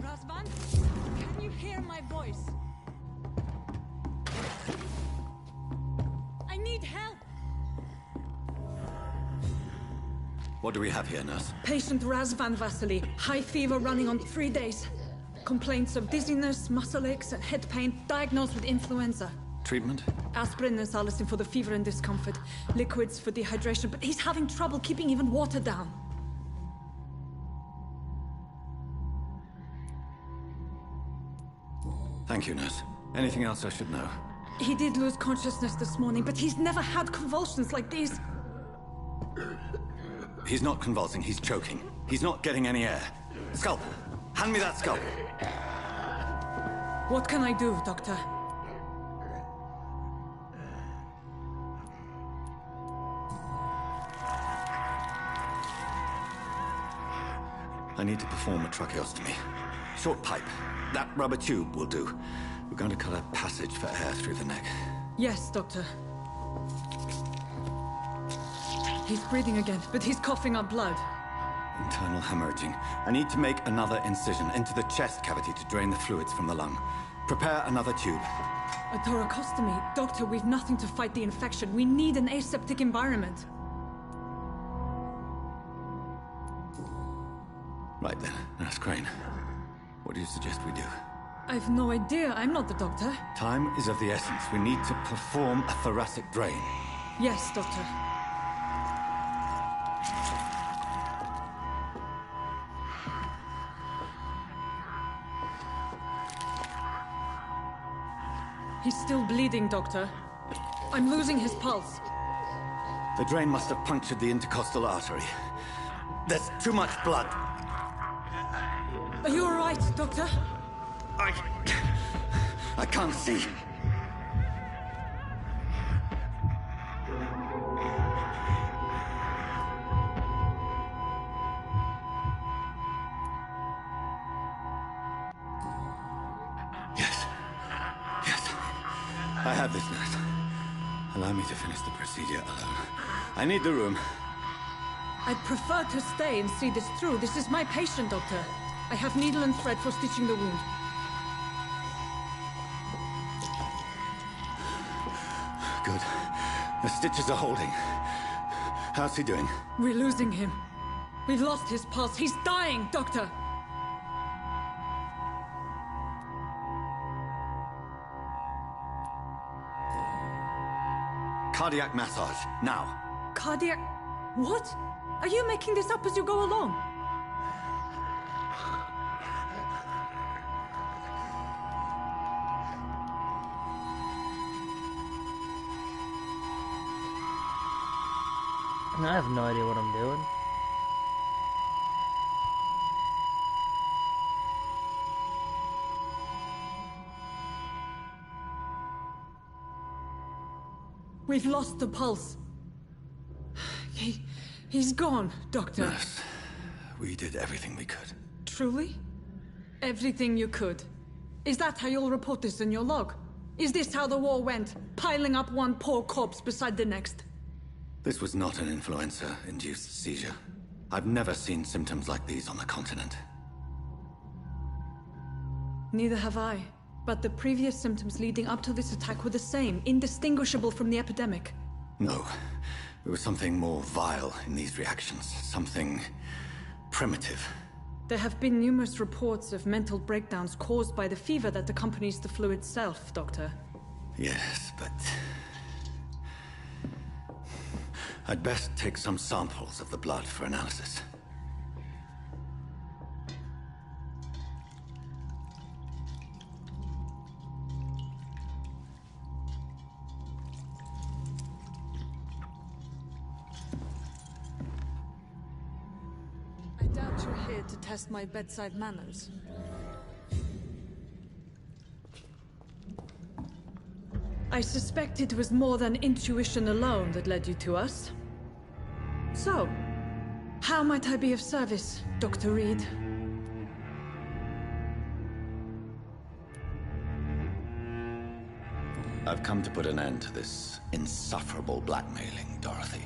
Razvan, can you hear my voice? I need help! What do we have here, nurse? Patient Razvan Vasily. High fever running on 3 days. Complaints of dizziness, muscle aches, and head pain. Diagnosed with influenza. Treatment? Aspirin and salicin for the fever and discomfort. Liquids for dehydration, but he's having trouble keeping even water down. Thank you, nurse. Anything else I should know? He did lose consciousness this morning, but he's never had convulsions like these. He's not convulsing, he's choking. He's not getting any air. Scalpel! Hand me that scalpel! What can I do, Doctor? I need to perform a tracheostomy. Short pipe. That rubber tube will do. We're going to cut a passage for air through the neck. Yes, Doctor. He's breathing again, but he's coughing up blood. Internal hemorrhaging. I need to make another incision into the chest cavity to drain the fluids from the lung. Prepare another tube. A thoracostomy. Doctor, we've nothing to fight the infection. We need an aseptic environment. Right then, Nurse Crane. What do you suggest we do? I've no idea. I'm not the doctor. Time is of the essence. We need to perform a thoracic drain. Yes, Doctor. He's still bleeding, Doctor. I'm losing his pulse. The drain must have punctured the intercostal artery. There's too much blood. Are you all right, Doctor? I can't see. Yes. I have this, nurse. Allow me to finish the procedure alone. I need the room. I'd prefer to stay and see this through. This is my patient, Doctor. I have needle and thread for stitching the wound. Good. The stitches are holding. How's he doing? We're losing him. We've lost his pulse. He's dying, Doctor! Cardiac massage, now. Cardiac... What? Are you making this up as you go along? I have no idea what I'm doing. We've lost the pulse. He's gone, Doctor. Nurse, we did everything we could. Truly? Everything you could? Is that how you'll report this in your log? Is this how the war went? Piling up one poor corpse beside the next? This was not an influenza-induced seizure. I've never seen symptoms like these on the continent. Neither have I. But the previous symptoms leading up to this attack were the same, indistinguishable from the epidemic. No. There was something more vile in these reactions. Something primitive. There have been numerous reports of mental breakdowns caused by the fever that accompanies the flu itself, Doctor. Yes, but... I'd best take some samples of the blood for analysis. I doubt you're here to test my bedside manners. I suspect it was more than intuition alone that led you to us. So, how might I be of service, Dr. Reed? I've come to put an end to this insufferable blackmailing, Dorothy.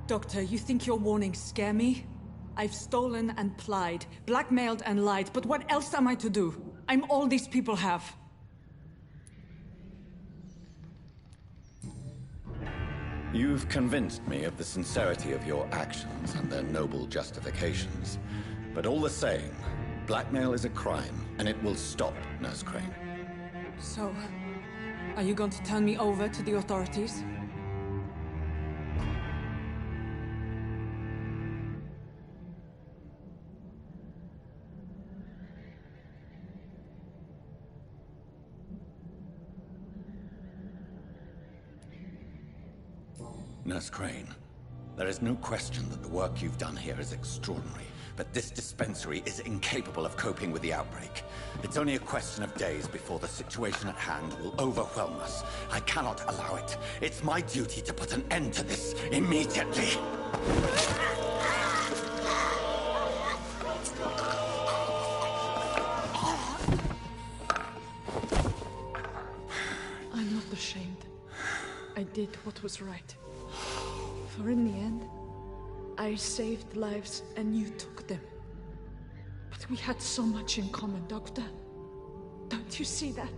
Doctor, you think your warnings scare me? I've stolen and plied, blackmailed and lied, but what else am I to do? I'm all these people have. You've convinced me of the sincerity of your actions and their noble justifications. But all the same, blackmail is a crime, and it will stop, Nurse Crane. So, are you going to turn me over to the authorities? Nurse Crane, there is no question that the work you've done here is extraordinary, but this dispensary is incapable of coping with the outbreak. It's only a question of days before the situation at hand will overwhelm us. I cannot allow it. It's my duty to put an end to this immediately. I'm not ashamed. I did what was right. For in the end, I saved lives and you took them. But we had so much in common, Doctor. Don't you see that?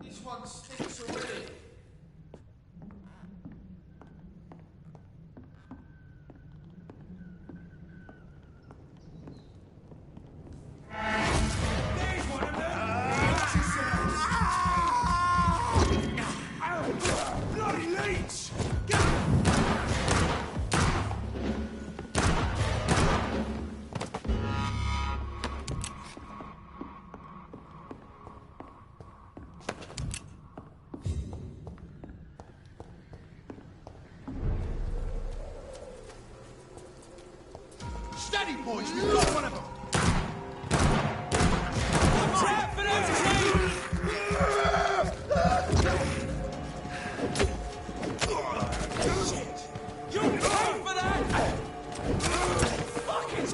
This one stinks already. Bloody leech! Steady, boys! We've got one of them! Watch out for those teeth! Shit! You'll pay for that! Fuck it!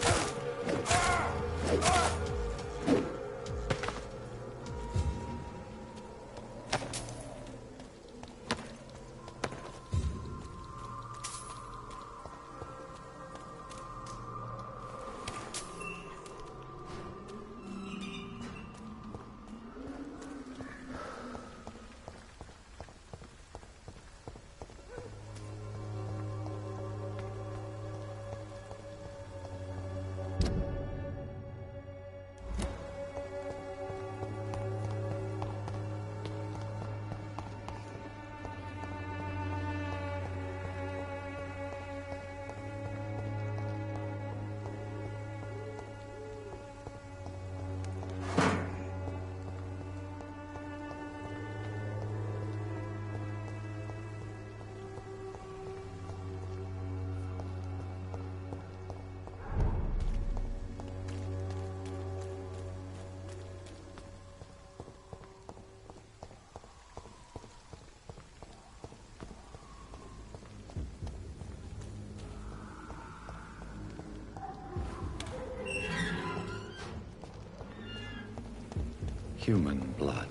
Human blood.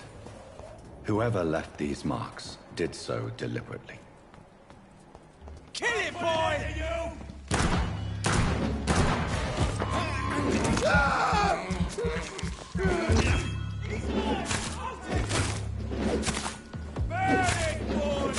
Whoever left these marks did so deliberately. Kill it, boy! Burn it, boy!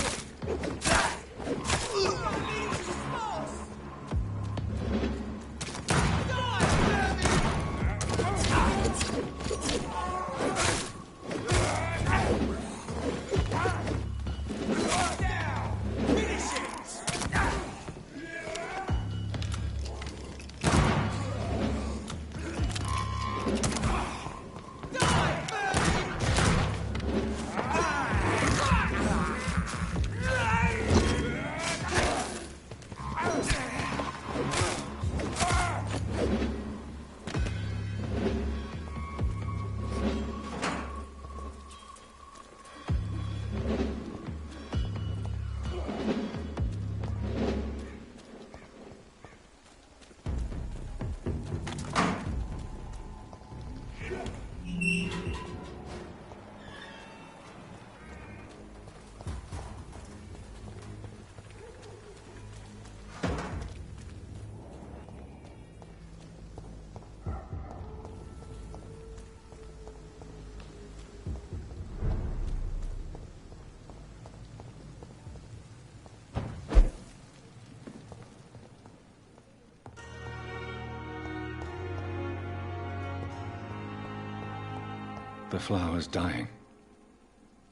The flower's dying.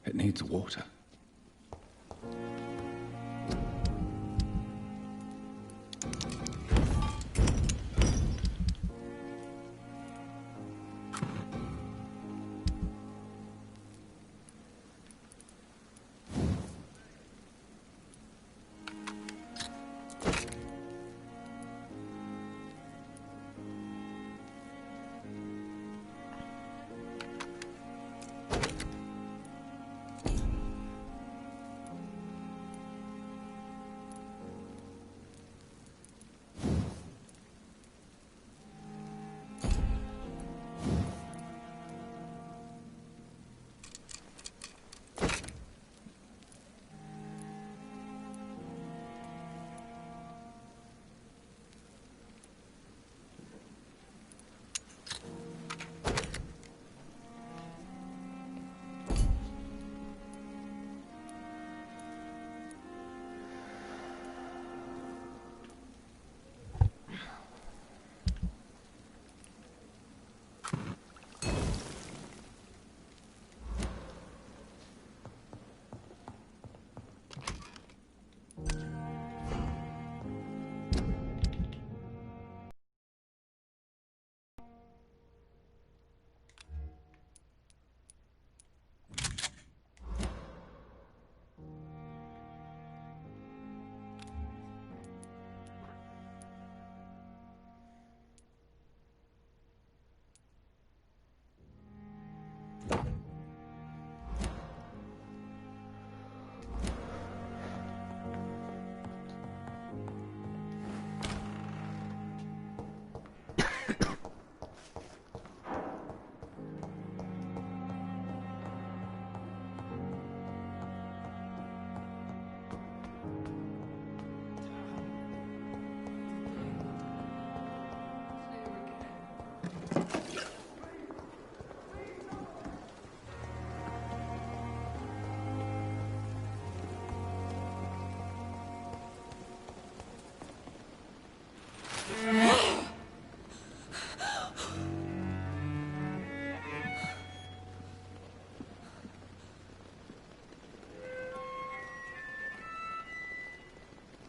It needs water.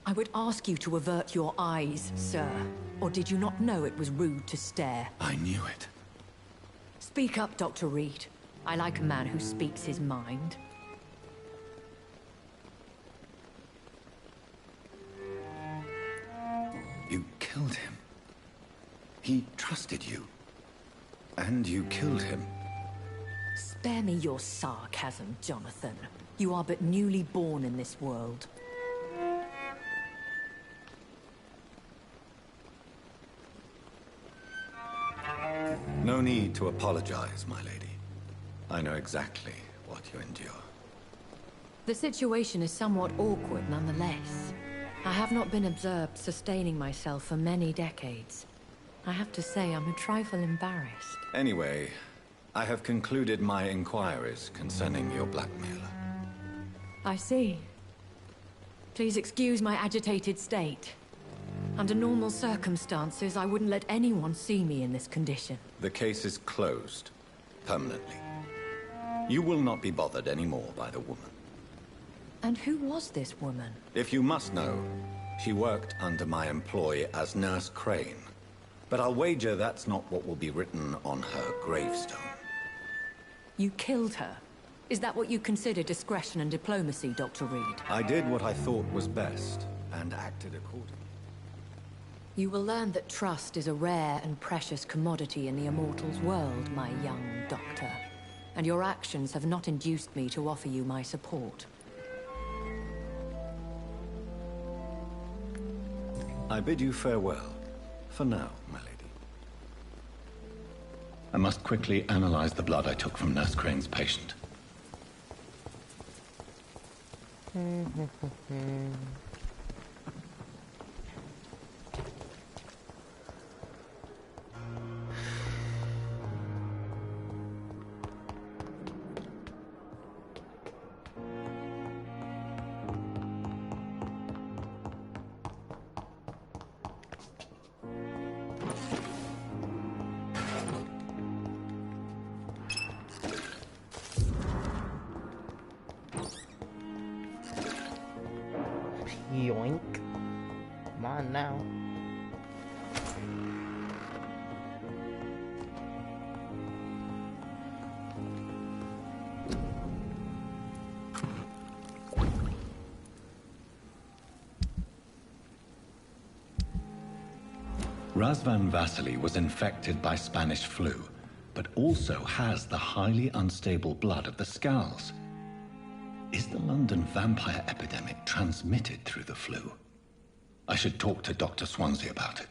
I would ask you to avert your eyes, sir. Or did you not know it was rude to stare? I knew it. Speak up, Dr. Reed. I like a man who speaks his mind. You killed him. He trusted you. And you killed him. Spare me your sarcasm, Jonathan. You are but newly born in this world. No need to apologize, my lady. I know exactly what you endure. The situation is somewhat awkward nonetheless. I have not been observed sustaining myself for many decades. I have to say I'm a trifle embarrassed. Anyway, I have concluded my inquiries concerning your blackmailer. I see. Please excuse my agitated state. Under normal circumstances, I wouldn't let anyone see me in this condition. The case is closed. Permanently. You will not be bothered anymore by the woman. And who was this woman? If you must know, she worked under my employ as Nurse Crane. But I'll wager that's not what will be written on her gravestone. You killed her? Is that what you consider discretion and diplomacy, Dr. Reed? I did what I thought was best, and acted accordingly. You will learn that trust is a rare and precious commodity in the Immortals world, my young doctor. And your actions have not induced me to offer you my support. I bid you farewell. For now, my lady. I must quickly analyze the blood I took from Nurse Crane's patient. Yoink. Come on now. Razvan Vasily was infected by Spanish flu, but also has the highly unstable blood of the Skulls. Is the London vampire epidemic transmitted through the flu? I should talk to Dr. Swansea about it.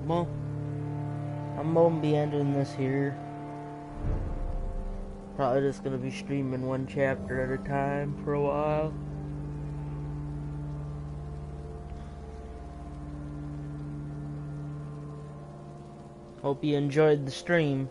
Well, I'm gonna be ending this here. Probably just gonna be streaming one chapter at a time for a while. Hope you enjoyed the stream.